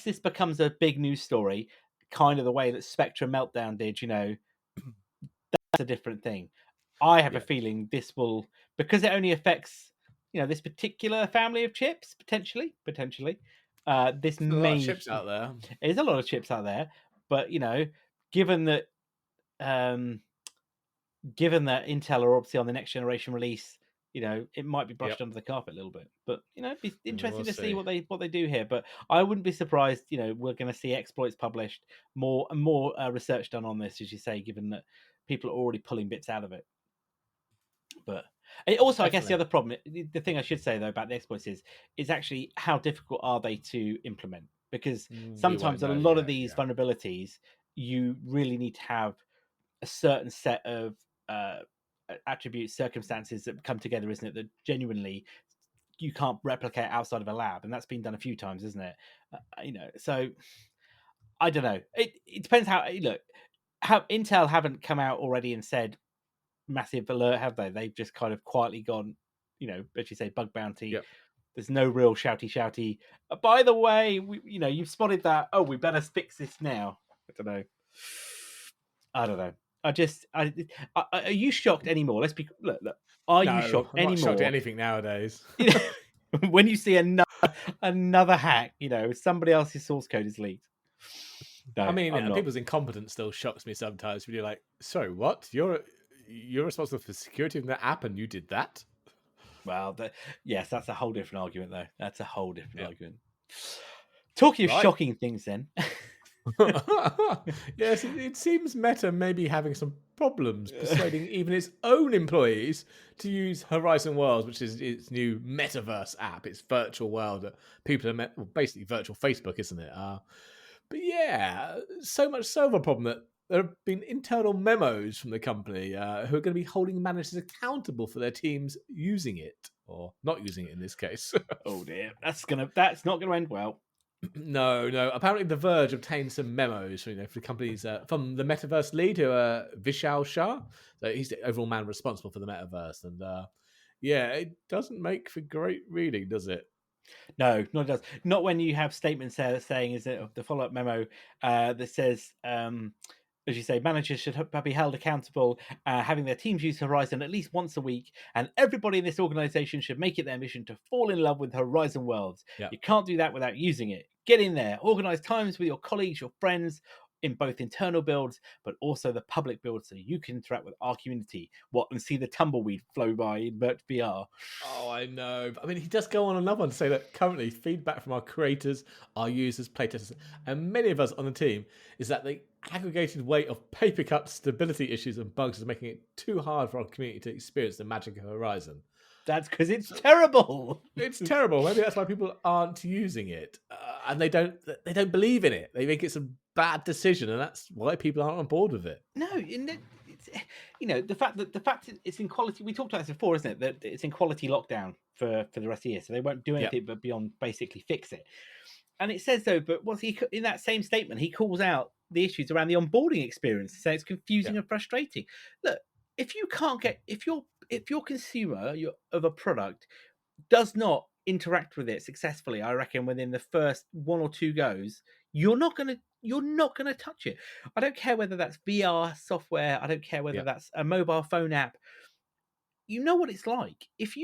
this becomes a big news story, kind of the way that Spectre Meltdown did, that's a different thing. I have a feeling this will, because it only affects this particular family of chips, potentially. This There's a lot of chips out there. There's a lot of chips out there, but given that Intel are obviously on the next generation release, it might be brushed under the carpet a little bit. But it'd be interesting to see what they do here. But I wouldn't be surprised. We're going to see exploits published, more and more research done on this, as you say, given that people are already pulling bits out of it. But it also, definitely. I guess the other problem, the thing I should say though about the exploits is actually how difficult are they to implement? Because sometimes a lot of these vulnerabilities, you really need to have a certain set of attributes, circumstances that come together, isn't it? That genuinely you can't replicate outside of a lab, and that's been done a few times, isn't it? So I don't know. It depends how Intel haven't come out already and said massive alert, have they? They've just kind of quietly gone, as you say, bug bounty. Yep. There's no real shouty. By the way, you've spotted that. Oh, we better fix this now. I don't know. Are you shocked anymore? Let's be look. Are you shocked I'm not anymore? shocked at anything nowadays. When you see another hack, somebody else's source code is leaked. No, I mean, people's incompetence still shocks me sometimes. When you're like, sorry, what? You're responsible for security of the app, and you did that? Well, yes, that's a whole different argument, though. That's a whole different argument. Talking of shocking things, then. Yes, it seems Meta may be having some problems persuading even its own employees to use Horizon Worlds, which is its new metaverse app. It's virtual world that people are basically virtual Facebook, isn't it? But yeah, so much so of a problem that there have been internal memos from the company who are going to be holding managers accountable for their teams using it or not using it in this case. Oh dear, that's not gonna end well. No. Apparently, The Verge obtained some memos, for the companies from the metaverse lead, Vishal Shah. So he's the overall man responsible for the metaverse, and it doesn't make for great reading, does it? No, not it does. Not when you have statements there saying is that the follow-up memo that says, as you say, managers should be held accountable, having their teams use Horizon at least once a week, and everybody in this organization should make it their mission to fall in love with Horizon Worlds. Yep. You can't do that without using it. Get in there, organize times with your colleagues, your friends, in both internal builds, but also the public builds, so you can interact with our community. And see the tumbleweed flow by in VR. Oh, I know. I mean, he does go on another one to say that currently feedback from our creators, our users, playtesters, and many of us on the team is that the aggregated weight of paper cut stability issues and bugs is making it too hard for our community to experience the magic of Horizon. That's because it's terrible. It's terrible. Maybe that's why people aren't using it, and they don't believe in it. They think it's a bad decision, and that's why people aren't on board with it. No, it's, the fact it's in quality. We talked about this before, isn't it? That it's in quality lockdown for the rest of the year, so they won't do anything but beyond basically fix it. And it says though, but what's he in that same statement? He calls out the issues around the onboarding experience, saying it's confusing and frustrating. Look, if you can't get if your consumer of a product does not interact with it successfully, I reckon within the first one or two goes, you're not gonna touch it. I don't care whether that's VR software. I don't care whether that's a mobile phone app. You know what it's like. If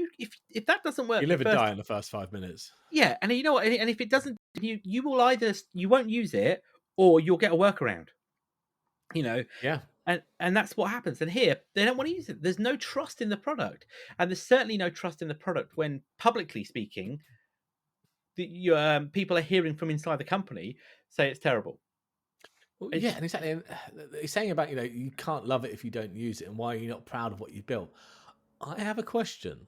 that doesn't work, you live and die in the first 5 minutes. Yeah, and you know what? And if it doesn't, you will either you won't use it or you'll get a workaround. Yeah. And that's what happens. And here, they don't want to use it. There's no trust in the product. And there's certainly no trust in the product when, publicly speaking, people are hearing from inside the company say it's terrible. Well, yeah, and exactly. And he's saying about, you can't love it if you don't use it, and why are you not proud of what you built? I have a question.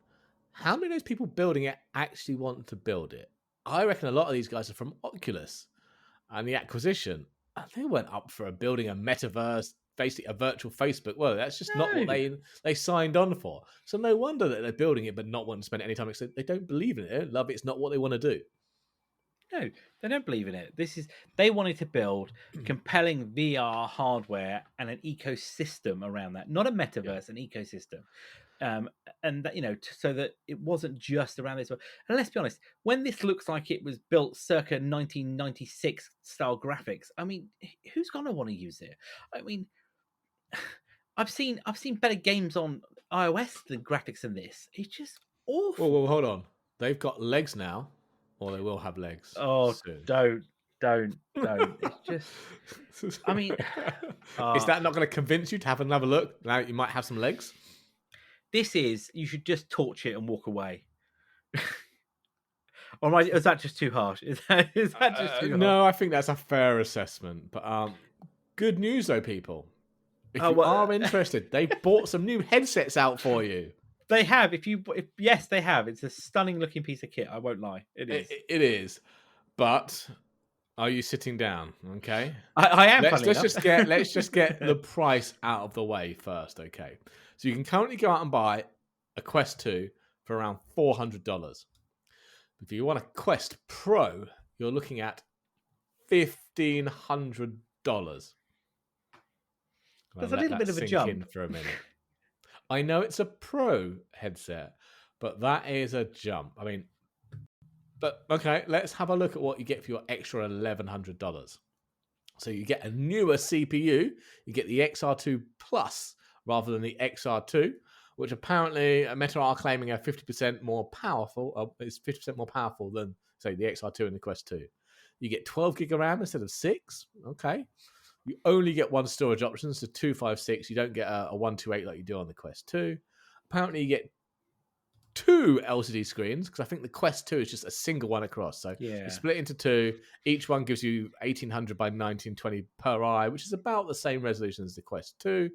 How many of those people building it actually want to build it? I reckon a lot of these guys are from Oculus and the acquisition. And they weren't up for building a metaverse, basically a virtual Facebook. Well, that's just not what they signed on for. So no wonder that they're building it but not wanting to spend any time because they don't believe in it. They don't love it. It's not what they want to do. No, they don't believe in it. They wanted to build compelling VR hardware and an ecosystem around that, not a metaverse, an ecosystem. And that, so that it wasn't just around this. And let's be honest, when this looks like it was built circa 1996 style graphics, I mean, who's gonna want to use it? I mean, I've seen better games on iOS than graphics than this. It's just awful. Well, hold on. They've got legs now, or they will have legs. Oh, soon. Don't. It's just. I mean, is that not going to convince you to have another look? Now you might have some legs. You should just torch it and walk away. Or is that just too harsh? Is that just too harsh? No, I think that's a fair assessment. But good news though, people. If you are interested, they've bought some new headsets out for you. They have. Yes, they have. It's a stunning looking piece of kit. I won't lie. It is. It is. But are you sitting down? Okay. I am. Let's just get the price out of the way first. Okay. So you can currently go out and buy a Quest 2 for around $400. If you want a Quest Pro, you're looking at $1,500. There's a little bit of a jump. In for a minute. I know it's a Pro headset, but that is a jump. I mean, but okay, let's have a look at what you get for your extra $1,100. So you get a newer CPU. You get the XR2 Plus rather than the XR2, which apparently Meta are claiming are 50% more powerful. It's 50% more powerful than, say, the XR2 and the Quest 2. You get 12 gig of RAM instead of 6. Okay. You only get one storage option, so 256. You don't get a 128 like you do on the Quest 2. Apparently, you get 2 LCD screens, because I think the Quest 2 is just a single one across. So you split into 2. Each one gives you 1800 by 1920 per eye, which is about the same resolution as the Quest 2.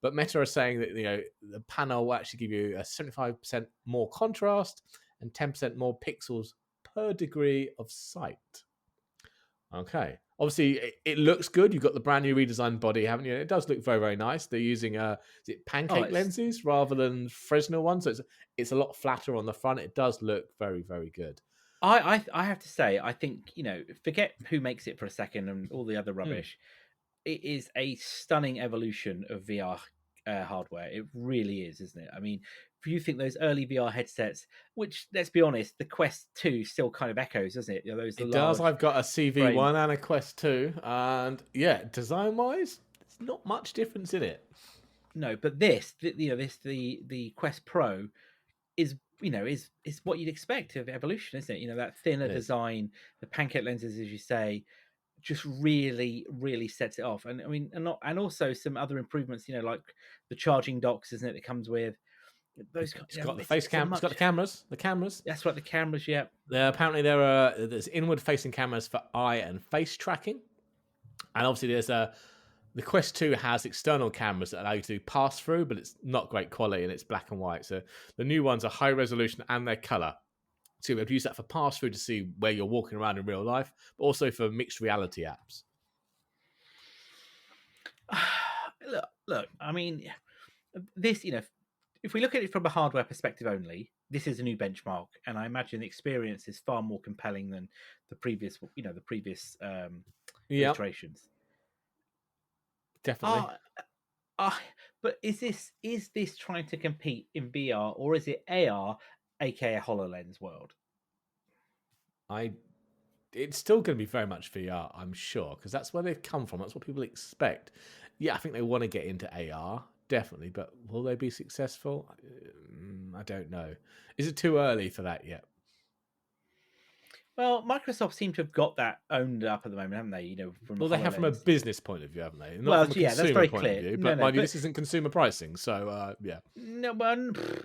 But Meta are saying that the panel will actually give you a 75% more contrast and 10% more pixels per degree of sight. Okay. Obviously, it looks good. You've got the brand new redesigned body, haven't you? It does look very, very nice. They're using is it pancake lenses rather than Fresnel ones. So it's a lot flatter on the front. It does look very, very good. I have to say, I think, forget who makes it for a second and all the other rubbish. It is a stunning evolution of VR hardware. It really is, isn't it? I mean, if you think those early VR headsets, which, let's be honest, the Quest 2 still kind of echoes, doesn't it? It does. I've got a CV1 and a Quest 2, and yeah, design-wise, there's not much difference in it. No, but the Quest Pro is is what you'd expect of evolution, isn't it? That thinner design, the pancake lenses, as you say, just really, really sets it off. And I mean, and also some other improvements, like the charging docks, isn't it? That comes with those. It's got the face cam. It's got the cameras. The cameras. That's right. The cameras. Yeah. Apparently, there's inward-facing cameras for eye and face tracking, and obviously the Quest 2 has external cameras that allow you to do pass-through, but it's not great quality and it's black and white. So the new ones are high resolution and they're color. So you'll be able to use that for pass-through to see where you're walking around in real life, but also for mixed reality apps. Look, I mean, this, if we look at it from a hardware perspective only, this is a new benchmark, and I imagine the experience is far more compelling than the previous iterations. Definitely. But is this trying to compete in VR, or is it AR, aka HoloLens world? It's still going to be very much VR, I'm sure, because that's where they've come from. That's what people expect. Yeah, I think they want to get into AR, definitely, but will they be successful? I don't know. Is it too early for that yet? Well, Microsoft seem to have got that owned up at the moment, haven't they? They have from a business point of view, haven't they? Not from a consumer that's very clear. View, but mind you, this isn't consumer pricing, so yeah. No, but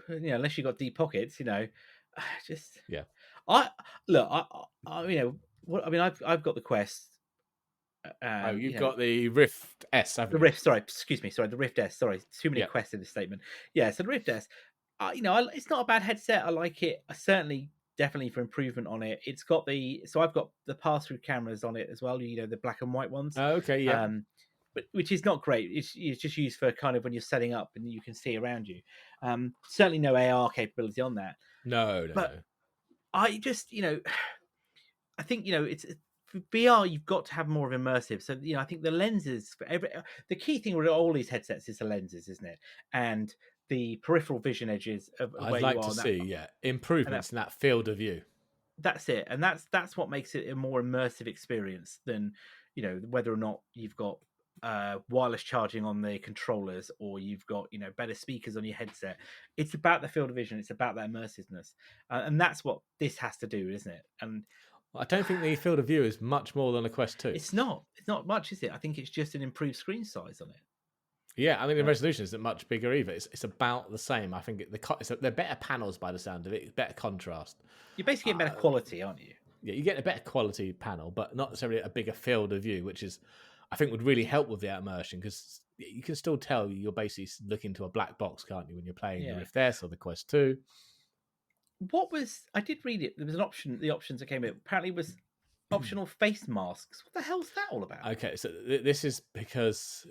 unless you got deep pockets, just yeah. I've got the Quest. You've got the Rift S, haven't you? The Rift. Sorry, excuse me. Sorry, the Rift S. Sorry, too many Quests in this statement. Yeah, so the Rift S. It's not a bad headset. I like it. Definitely for improvement on it. It's got I've got the pass-through cameras on it as well. The black and white ones. Oh, okay, yeah. But which is not great. It's just used for kind of when you're setting up and you can see around you. Certainly no AR capability on that. No. I just I think it's for VR. You've got to have more of immersive. So I think the lenses for the key thing with all these headsets is the lenses, isn't it? And the peripheral vision edges of I'd where like you are. To see improvements in that field of view. That's it, and that's what makes it a more immersive experience than whether or not you've got wireless charging on the controllers or you've got better speakers on your headset. It's about the field of vision. It's about that immersiveness, and that's what this has to do, isn't it? And I don't think the field of view is much more than a Quest 2. It's not much, is it? I think it's just an improved screen size on it. Yeah, I mean, the resolution isn't much bigger either. It's about the same. I think they're better panels by the sound of it. It's better contrast. You're basically getting better quality, aren't you? Yeah, you get a better quality panel, but not necessarily a bigger field of view, which is, I think, would really help with the immersion, because you can still tell you're basically looking to a black box, can't you, when you're playing the Rift S or the Quest 2. I did read it. There was an option. The options that came in apparently was optional face masks. What the hell's that all about? Okay, so this is because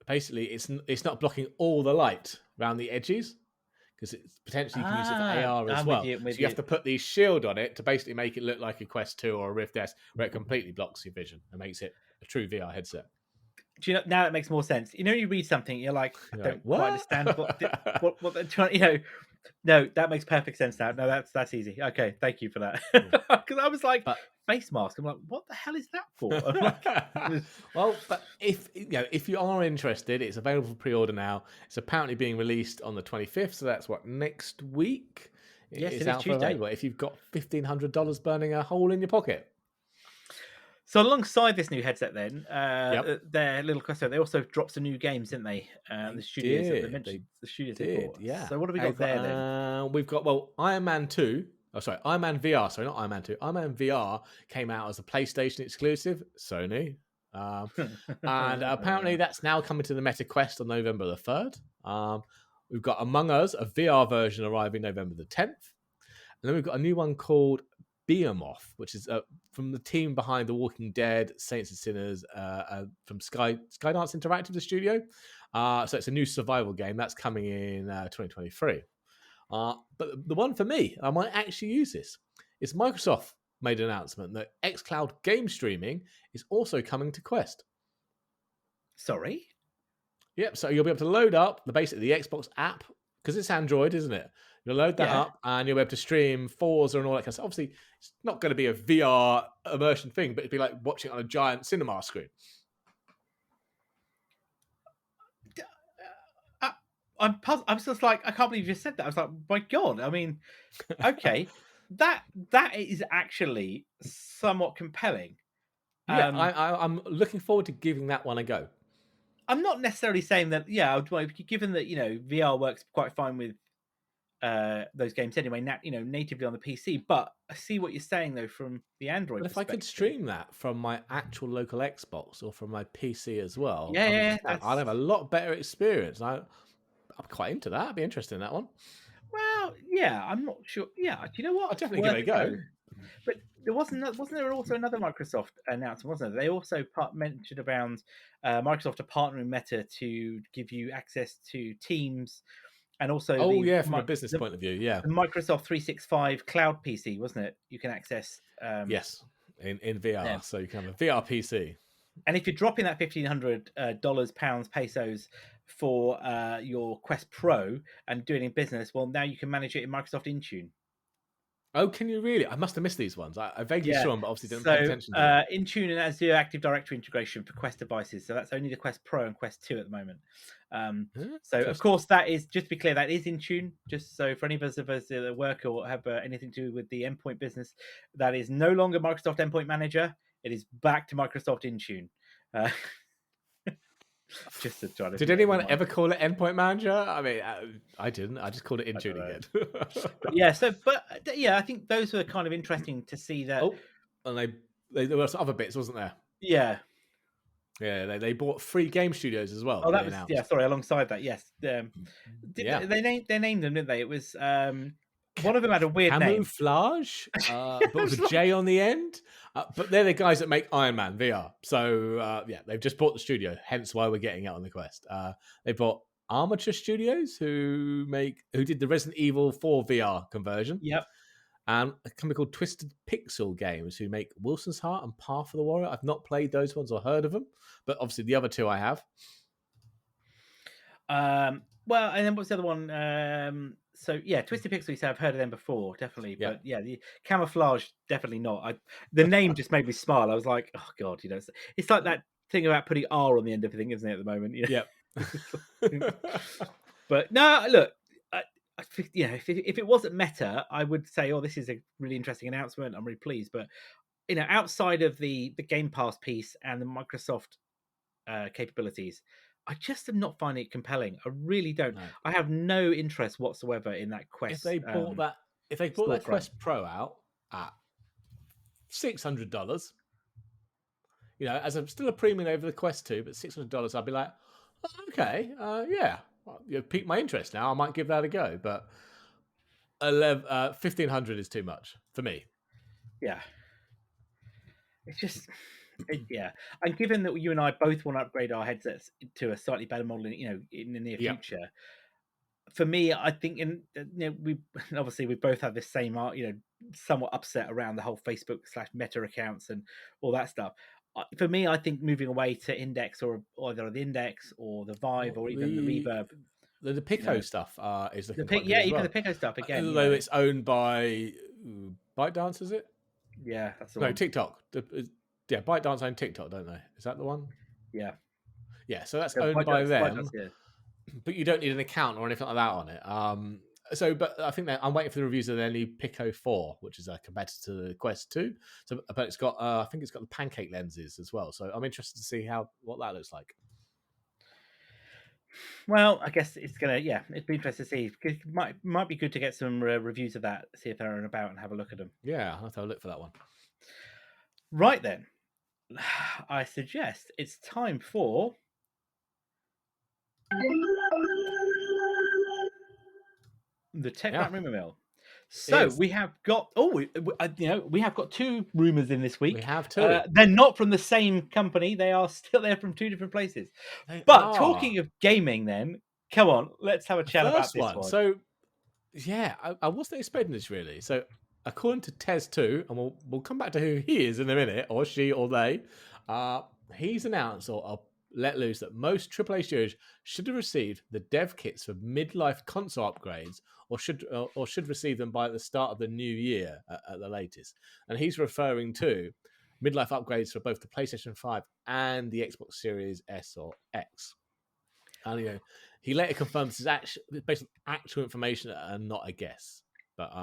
basically it's not blocking all the light around the edges, because it's potentially you can use it for AR as I'm well. with So you have to put the shield on it to basically make it look like a Quest 2 or a Rift S, where it completely blocks your vision and makes it a true VR headset. Do you know, now it makes more sense. You know, you read something, you're like, I don't quite understand what they're trying. You know, no, that makes perfect sense now. No, that's easy. Okay, thank you for that. Because I was like, face mask. I'm like, what the hell is that for? I'm like, well, but if you are interested, it's available for pre-order now. It's apparently being released on the 25th, so that's what, next week. Yes, It's it is out for Tuesday. available if you've got $1,500 burning a hole in your pocket. So alongside this new headset, then their little question, they also dropped some new games, didn't they? The studios that they mentioned, the studios they bought. Yeah. So what have we got there then? We've got Iron Man 2. Oh, sorry, Iron Man VR. Sorry, not Iron Man 2. Iron Man VR came out as a PlayStation exclusive, Sony. And apparently that's now coming to the Meta Quest on November the 3rd. We've got Among Us, a VR version, arriving November the 10th. And then we've got a new one called Behemoth, which is from the team behind The Walking Dead, Saints and Sinners, from Skydance Interactive, the studio. So it's a new survival game that's coming in 2023. But the one for me, I might actually use this. It's Microsoft made an announcement that xCloud game streaming is also coming to Quest. Sorry? Yep, so you'll be able to load up the Xbox app, because it's Android, isn't it? You'll load that up and you'll be able to stream Forza and all that kind of stuff. Obviously, it's not going to be a VR immersion thing, but it'd be like watching it on a giant cinema screen. I'm puzzled. I was just like, I can't believe you just said that. I was like, my God. I mean, okay, that is actually somewhat compelling. Yeah, I'm looking forward to giving that one a go. I'm not necessarily saying that. Yeah, given that VR works quite fine with those games anyway, natively on the PC. But I see what you're saying though from the Android. But if I could stream that from my actual local Xbox or from my PC as well, I'd have a lot better experience. I'm quite into that. I'd be interested in that one. Well, yeah, I'm not sure. Yeah, do you know what? I'll definitely give it a go. But there wasn't there also another Microsoft announcement, wasn't there? They also mentioned around Microsoft are partnering Meta to give you access to Teams, and also from a business point of view, the Microsoft 365 cloud PC, wasn't it? You can access yes in VR, so you can have a VR PC. And if you're dropping that $1,500 pounds pesos for your Quest Pro and doing it in business, well, now you can manage it in Microsoft Intune. Oh, can you really? I must have missed these ones. I vaguely saw them, but obviously didn't pay attention to them. Intune and Azure Active Directory integration for Quest devices. So that's only the Quest Pro and Quest 2 at the moment. So, of course, that is, just to be clear, that is Intune. Just so for any of us that work or have anything to do with the endpoint business, that is no longer Microsoft Endpoint Manager. It is back to Microsoft Intune. Just to try to. Did anyone ever call it Endpoint Manager? I mean, I didn't. I just called it Intune again. I think those were kind of interesting to see that. Oh, and there were some other bits, wasn't there? Yeah. Yeah, they bought 3 game studios as well. Oh, that was announced. Sorry. Alongside that, yes. They named them, didn't they? It was one of them had a weird Camouflage, but with a J on the end. But they're the guys that make Iron Man VR. So they've just bought the studio. Hence why we're getting it on the Quest. They bought Armature Studios, who did the Resident Evil 4 VR conversion. Yep. And a company called Twisted Pixel Games, who make Wilson's Heart and Path of the Warrior. I've not played those ones or heard of them, but obviously the other 2 I have. Well, and then what's the other one? Twisted Pixel, I've heard of them before, definitely. But the Camouflage, definitely not. The name just made me smile. I was like, oh God, it's like that thing about putting R on the end of everything, isn't it, at the moment? Yep. But no, look, if it wasn't Meta, I would say, oh, this is a really interesting announcement. I'm really pleased. But outside of the Game Pass piece and the Microsoft capabilities, I just am not finding it compelling. I really don't. No. I have no interest whatsoever in that Quest. If they bought that Quest Pro out at $600, as I'm still a premium over the Quest 2, but $600, I'd be like, oh, okay, you've piqued my interest now. I might give that a go, but $1,500 is too much for me. Yeah, it's just. And given that you and I both want to upgrade our headsets to a slightly better model, in the near future, for me, I think we obviously we both have this same somewhat upset around the whole Facebook/Meta accounts and all that stuff. For me, I think moving away to Index or either the Index or the Vive or even the Reverb, the Pico stuff is looking quite good as even well. the Pico stuff again, although it's owned by ByteDance, is it? Yeah, that's the no one. TikTok. Yeah, ByteDance own TikTok, don't they? Is that the one? Yeah. So that's owned by them. Yeah. But you don't need an account or anything like that on it. But I think I'm waiting for the reviews of their new Pico 4, which is a competitor to the Quest 2. So, but it's got, I think it's got the pancake lenses as well. So I'm interested to see what that looks like. Well, I guess it's it'd be interesting to see. It might be good to get some reviews of that, see if they're about and have a look at them. Yeah, I'll have to have a look for that one. Right then, I suggest it's time for the Tech Rat Rumor Mill. So we have got we have got 2 rumors in this week. We have 2. They're not from the same company. They are still there from 2 different places. But talking of gaming, then come on, let's have a chat about this one. So yeah, I wasn't expecting this really. So according to Tez2, and we'll come back to who he is in a minute, or she or they, he's announced or let loose that most AAA studios should have received the dev kits for midlife console upgrades, or should receive them by the start of the new year at the latest. And he's referring to midlife upgrades for both the PlayStation 5 and the Xbox Series S or X. And he later confirms this is based on actual information and not a guess. But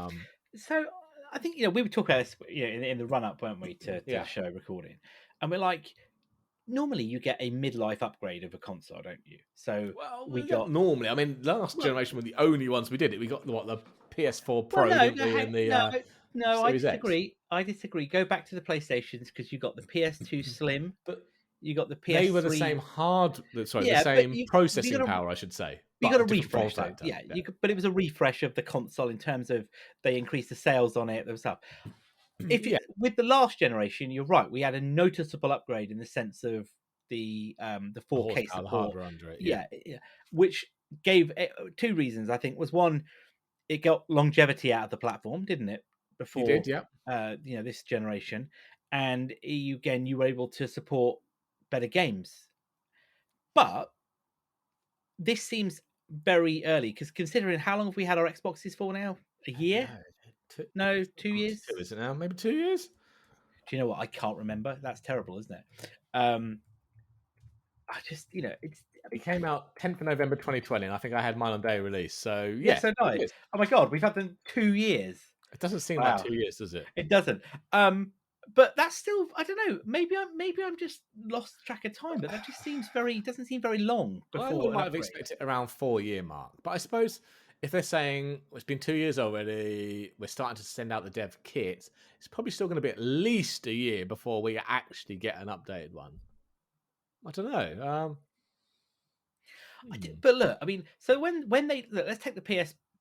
so I think we were talking about this in the run up, weren't we, to the show recording, and we're like, normally you get a midlife upgrade of a console, don't you? So we got normally. I mean, last generation were the only ones we did it. We got the PS4 Pro, didn't we? And the I disagree. X. I disagree. Go back to the PlayStations because you got the PS2 Slim, but you got the PS3. They were the same the same processing power, I should say. You got a refresh, but it was a refresh of the console in terms of they increased the sales on it. There was stuff. With the last generation, you're right. We had a noticeable upgrade in the sense of the 4K support, hardware under it, which gave 2 reasons. I think was one, it got longevity out of the platform, didn't it? Before it did, this generation, and you were able to support better games. But this seems very early because considering how long have we had our Xboxes for now? A year? No, 2 years. 2, is it now? Maybe 2 years. Do you know what? I can't remember. That's terrible, isn't it? I just, it came out 10th of November 2020, and I think I had mine on day of release. So yeah, so nice. Oh my god, we've had them 2 years. It doesn't seem like 2 years, does it? It doesn't. But that's still, I don't know. Maybe I'm just lost track of time. But that just doesn't seem very long. Before I might have expected around 4-year mark. But I suppose if they're saying it's been 2 years already, we're starting to send out the dev kits, it's probably still going to be at least a year before we actually get an updated one. I don't know. But look, I mean, so when they let's take the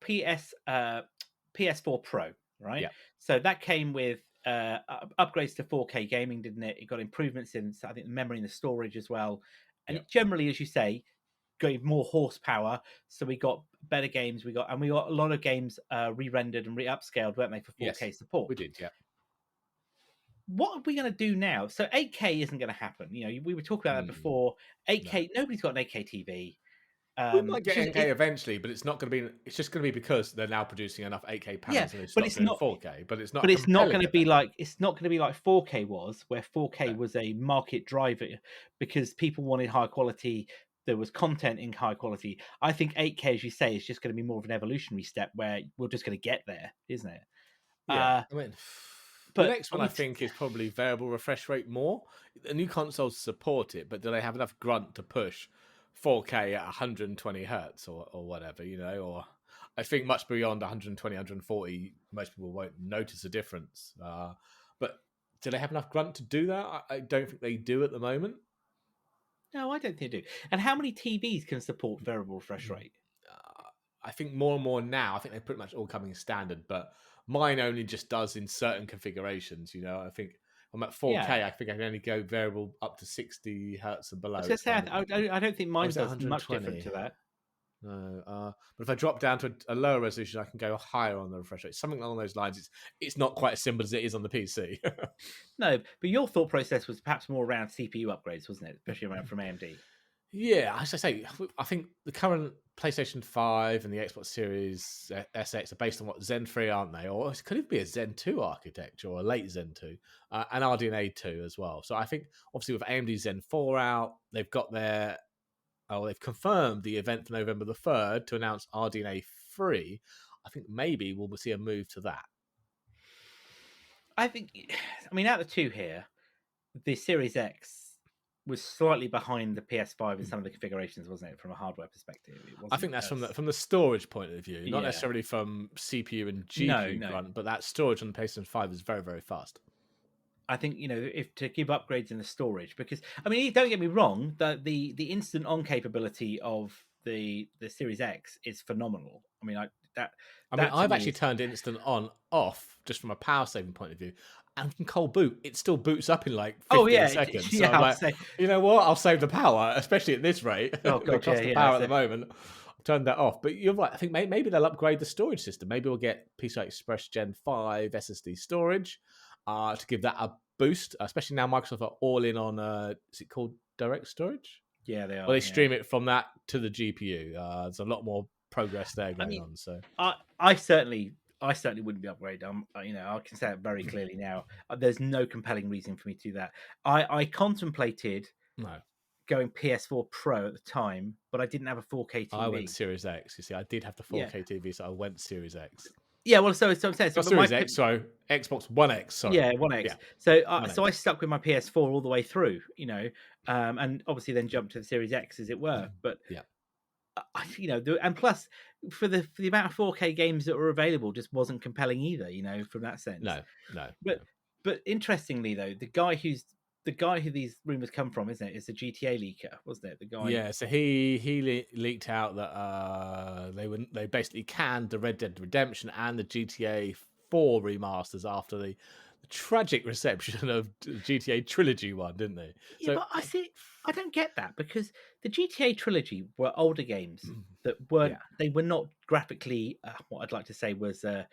PS4 Pro, right? Yeah. So that came with upgrades to 4K gaming, didn't it? It got improvements in, I think, the memory and the storage as well, and it generally, as you say, got more horsepower. So we got better games. We got a lot of games re-rendered and re-upscaled, weren't they, for 4K support? We did, yeah. What are we going to do now? So 8K isn't going to happen. We were talking about that before. 8K, nobody's got an 8K TV. We might get 8K eventually, but it's not going to be. It's just going to be because they're now producing enough 8K panels, and it's not 4K. But it's not. But it's not going to be like 4K was, where 4K was a market driver because people wanted high quality. There was content in high quality. I think 8K, as you say, is just going to be more of an evolutionary step where we're just going to get there, isn't it? Yeah. The next one I think is probably variable refresh rate more. The new consoles support it, but do they have enough grunt to push 4K at 120 hertz or whatever, or I think much beyond 120, 140, most people won't notice a difference. But do they have enough grunt to do that? I don't think they do at the moment. No, I don't think they do. And how many TVs can support variable refresh rate? I think more and more now. I think they're pretty much all coming standard, but mine only just does in certain configurations. I think I'm at 4K. I think I can only go variable up to 60 hertz and below. I don't think mine does much different to that. No. But if I drop down to a lower resolution, I can go higher on the refresh rate. Something along those lines. It's not quite as simple as it is on the PC. No, but your thought process was perhaps more around CPU upgrades, wasn't it? Especially around from AMD. Yeah, as I say, I think the current PlayStation 5 and the Xbox Series SX are based on what Zen 3, aren't they? Or it could even be a Zen 2 architecture or a late Zen 2 and RDNA 2 as well. So I think obviously with AMD Zen 4 out, they've confirmed the event for November the 3rd to announce RDNA 3. I think maybe we'll see a move to that. I mean, out of the two here, the Series X was slightly behind the PS5 in some of the configurations, wasn't it, from a hardware perspective? I think that's from the storage point of view, not necessarily from CPU and GPU grunt, but that storage on the PlayStation 5 is very, very fast. I think, if to give upgrades in the storage, because I mean, don't get me wrong, the instant on capability of the Series X is phenomenal. I mean, I've actually turned instant on off just from a power saving point of view. And from cold boot, it still boots up in like 15 seconds. So I'm like, you know what? I'll save the power, especially at this rate. Oh, God, the cost of power at the moment. I've turned that off. But you're right. I think maybe they'll upgrade the storage system. Maybe we'll get PCI Express Gen 5 SSD storage to give that a boost, especially now Microsoft are all in on, is it called direct storage? Yeah, they are. Well, they stream it from that to the GPU. There's a lot more progress there going on. So I certainly wouldn't be upgraded. I can say it very clearly now. There's no compelling reason for me to do that. I contemplated going PS4 Pro at the time, but I didn't have a 4K TV. I went Series X. You see, I did have the 4K TV, so I went Series X. Yeah, well, so I'm saying Series X, so Xbox One X. Sorry, yeah, One X. Yeah. So I stuck with my PS4 all the way through, and obviously then jumped to the Series X, as it were. But and plus for the amount of 4K games that were available, just wasn't compelling either, from that sense. No. But interestingly though, the guy who these rumors come from, isn't it? Is the GTA leaker, wasn't it? The guy. Yeah, so he leaked out that they basically canned the Red Dead Redemption and the GTA 4 remasters after the tragic reception of GTA Trilogy 1, didn't they? Yeah, but I don't get that, because the GTA Trilogy were older games that weren't. They were not graphically. What I'd like to say was, as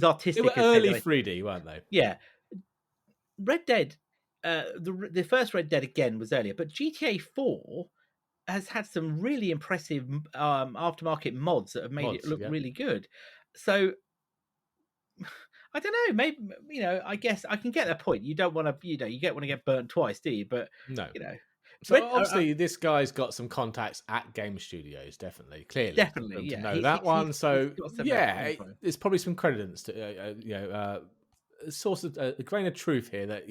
artistic. They were early 3D, weren't they? Yeah. Red Dead, the first Red Dead again was earlier, but GTA 4 has had some really impressive aftermarket mods that have made it look really good. So I don't know. Maybe I guess I can get that point. You don't want to, you don't want to get burnt twice, do you? But no, So obviously, this guy's got some contacts at game studios, clearly, yeah. Know that one. So there's probably some credence to source of a grain of truth here that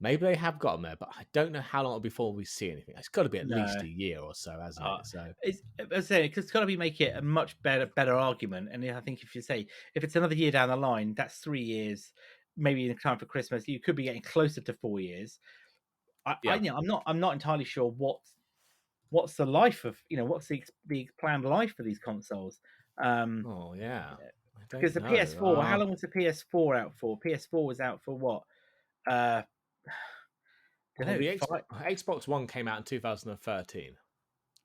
maybe they have got them there, but I don't know how long before we see anything. It's got to be at least a year or so, hasn't it? So it's got to make it a much better argument. And I think if it's another year down the line, that's 3 years, maybe in time for Christmas, you could be getting closer to 4 years. I'm not entirely sure what's the life of what's the planned life for these consoles. Because the PS4, how long was the PS4 out for? PS4 was out for what? The Xbox One came out in 2013,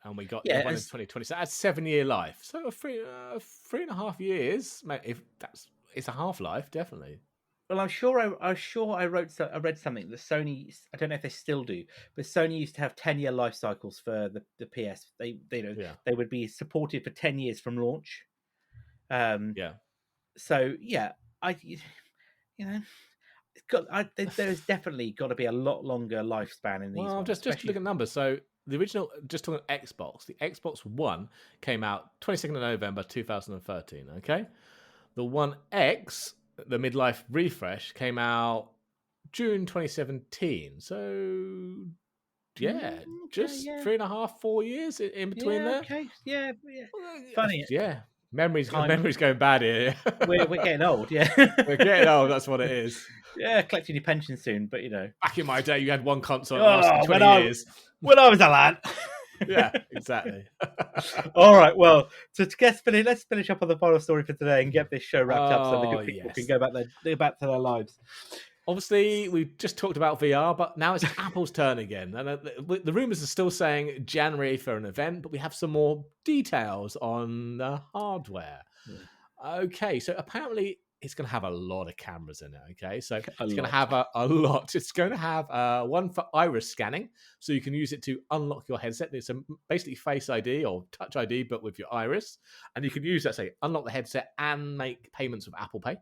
and we got the one in 2020. So that's 7-year life. So 3.5 years, it's a half life, definitely. Well, I'm sure I read something that Sony. I don't know if they still do, but Sony used to have 10-year life cycles for the PS. They would be supported for 10 years from launch. So there's definitely got to be a lot longer lifespan in these. Well, just look at numbers. So the original, just talking Xbox, the Xbox One came out 22nd of November 2013. Okay, the One X, the midlife refresh, came out June 2017. So 3.5, 4 years in between there. Okay, yeah. Funny. Yeah. Memory's going bad here. We're getting old, yeah. We're getting old, that's what it is. Yeah, collecting your pension soon, but Back in my day, you had one console that lasted 20 years. When I was a lad. Yeah, exactly. All right, well, so let's finish up on the final story for today and get this show wrapped up so the good people can go back to their lives. obviously, we've just talked about VR, but now it's Apple's turn again. And the rumors are still saying January for an event, but we have some more details on the hardware. Okay, so apparently it's going to have a lot of cameras in it. Okay, so it's going to have a lot. It's going to have one for iris scanning, so you can use it to unlock your headset. It's basically Face ID or Touch ID, but with your iris, and you can use that, say, unlock the headset and make payments with Apple Pay.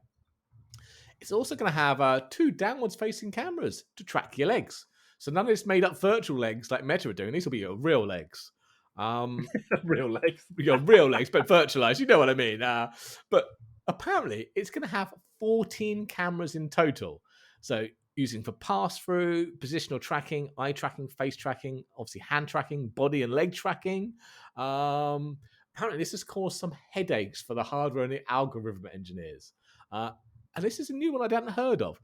It's also going to have 2 downwards-facing cameras to track your legs. So none of this made-up virtual legs like Meta are doing. These will be your real legs. Real legs. Your real legs, but virtualized. You know what I mean. But apparently, it's going to have 14 cameras in total. So using for pass-through, positional tracking, eye tracking, face tracking, obviously hand tracking, body and leg tracking. Apparently, this has caused some headaches for the hardware and the algorithm engineers. And this is a new one I hadn't heard of.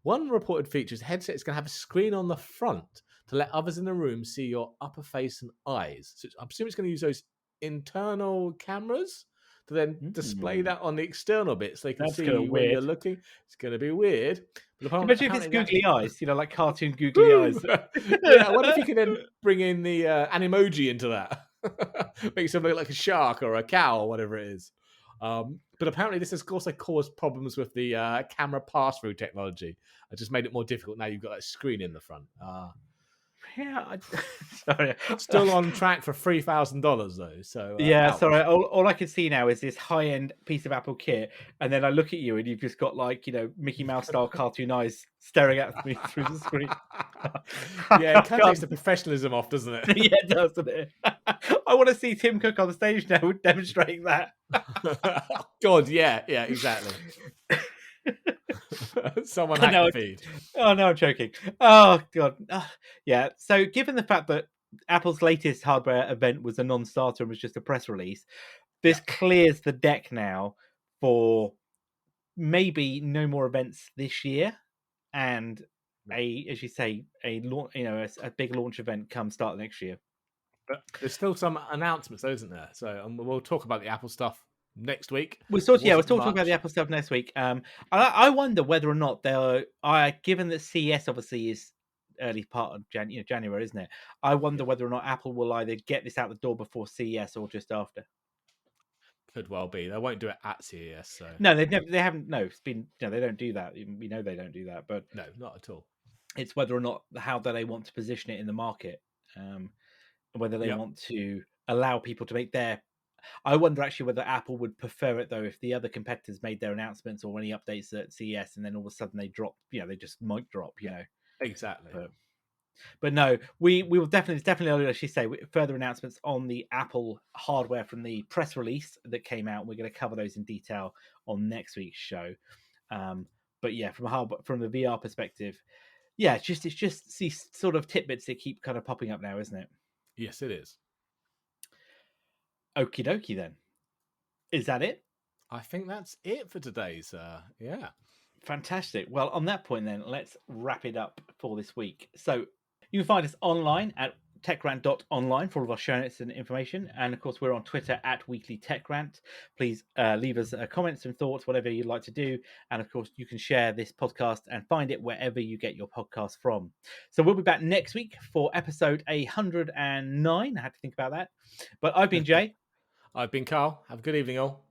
One reported feature is the headset is going to have a screen on the front to let others in the room see your upper face and eyes. So I'm assuming it's going to use those internal cameras to then display that on the external bits so they can see when you're looking. It's going to be weird. But imagine if it's googly eyes, like cartoon googly eyes. Yeah, I wonder if you can then bring in the Animoji into that. Make something like a shark or a cow or whatever it is. But apparently this has also caused problems with the camera pass-through technology. It just made it more difficult. Now you've got a screen in the front. Yeah, sorry. Still on track for $3,000 though. So yeah, sorry. All I can see now is this high-end piece of Apple kit, and then I look at you, and you've just got Mickey Mouse style cartoon eyes staring at me through the screen. Yeah, it kind of takes the professionalism off, doesn't it? Yeah, it does, doesn't it? I want to see Tim Cook on the stage now demonstrating that. God, yeah, exactly. Someone hacked the feed. Oh no, I'm joking. Oh god, yeah. So, given the fact that Apple's latest hardware event was a non-starter and was just a press release, this clears the deck now for maybe no more events this year, and as you say, a big launch event come start next year. But there's still some announcements, though, isn't there? So we'll talk about the Apple stuff next week. We're talking about the Apple stuff next week. I wonder whether or not they'll. Given that CES obviously is early part of January, isn't it? I wonder whether or not Apple will either get this out the door before CES or just after. Could well be. They won't do it at CES. So no, they haven't. No, it's been. They don't do that. We know they don't do that. But no, not at all. It's whether or not how do they want to position it in the market. Whether they want to allow people to make their. I wonder actually whether Apple would prefer it though if the other competitors made their announcements or any updates at CES and then all of a sudden they drop. They just mic drop. Exactly. But no, we will definitely, as you say, further announcements on the Apple hardware from the press release that came out. We're going to cover those in detail on next week's show. But yeah, from the VR perspective, yeah, it's just these sort of tidbits that keep kind of popping up now, isn't it? Yes, it is. Okie dokie then. Is that it? I think that's it for today's. Yeah. Fantastic. Well, on that point then, let's wrap it up for this week. So you can find us online at techrant.online for all of our show notes and information. And of course, we're on Twitter at Weekly Tech Rant. Please leave us comments and thoughts, whatever you'd like to do. And of course, you can share this podcast and find it wherever you get your podcast from. So we'll be back next week for episode 109. I had to think about that. But I've been Jay. I've been Carl. Have a good evening, all.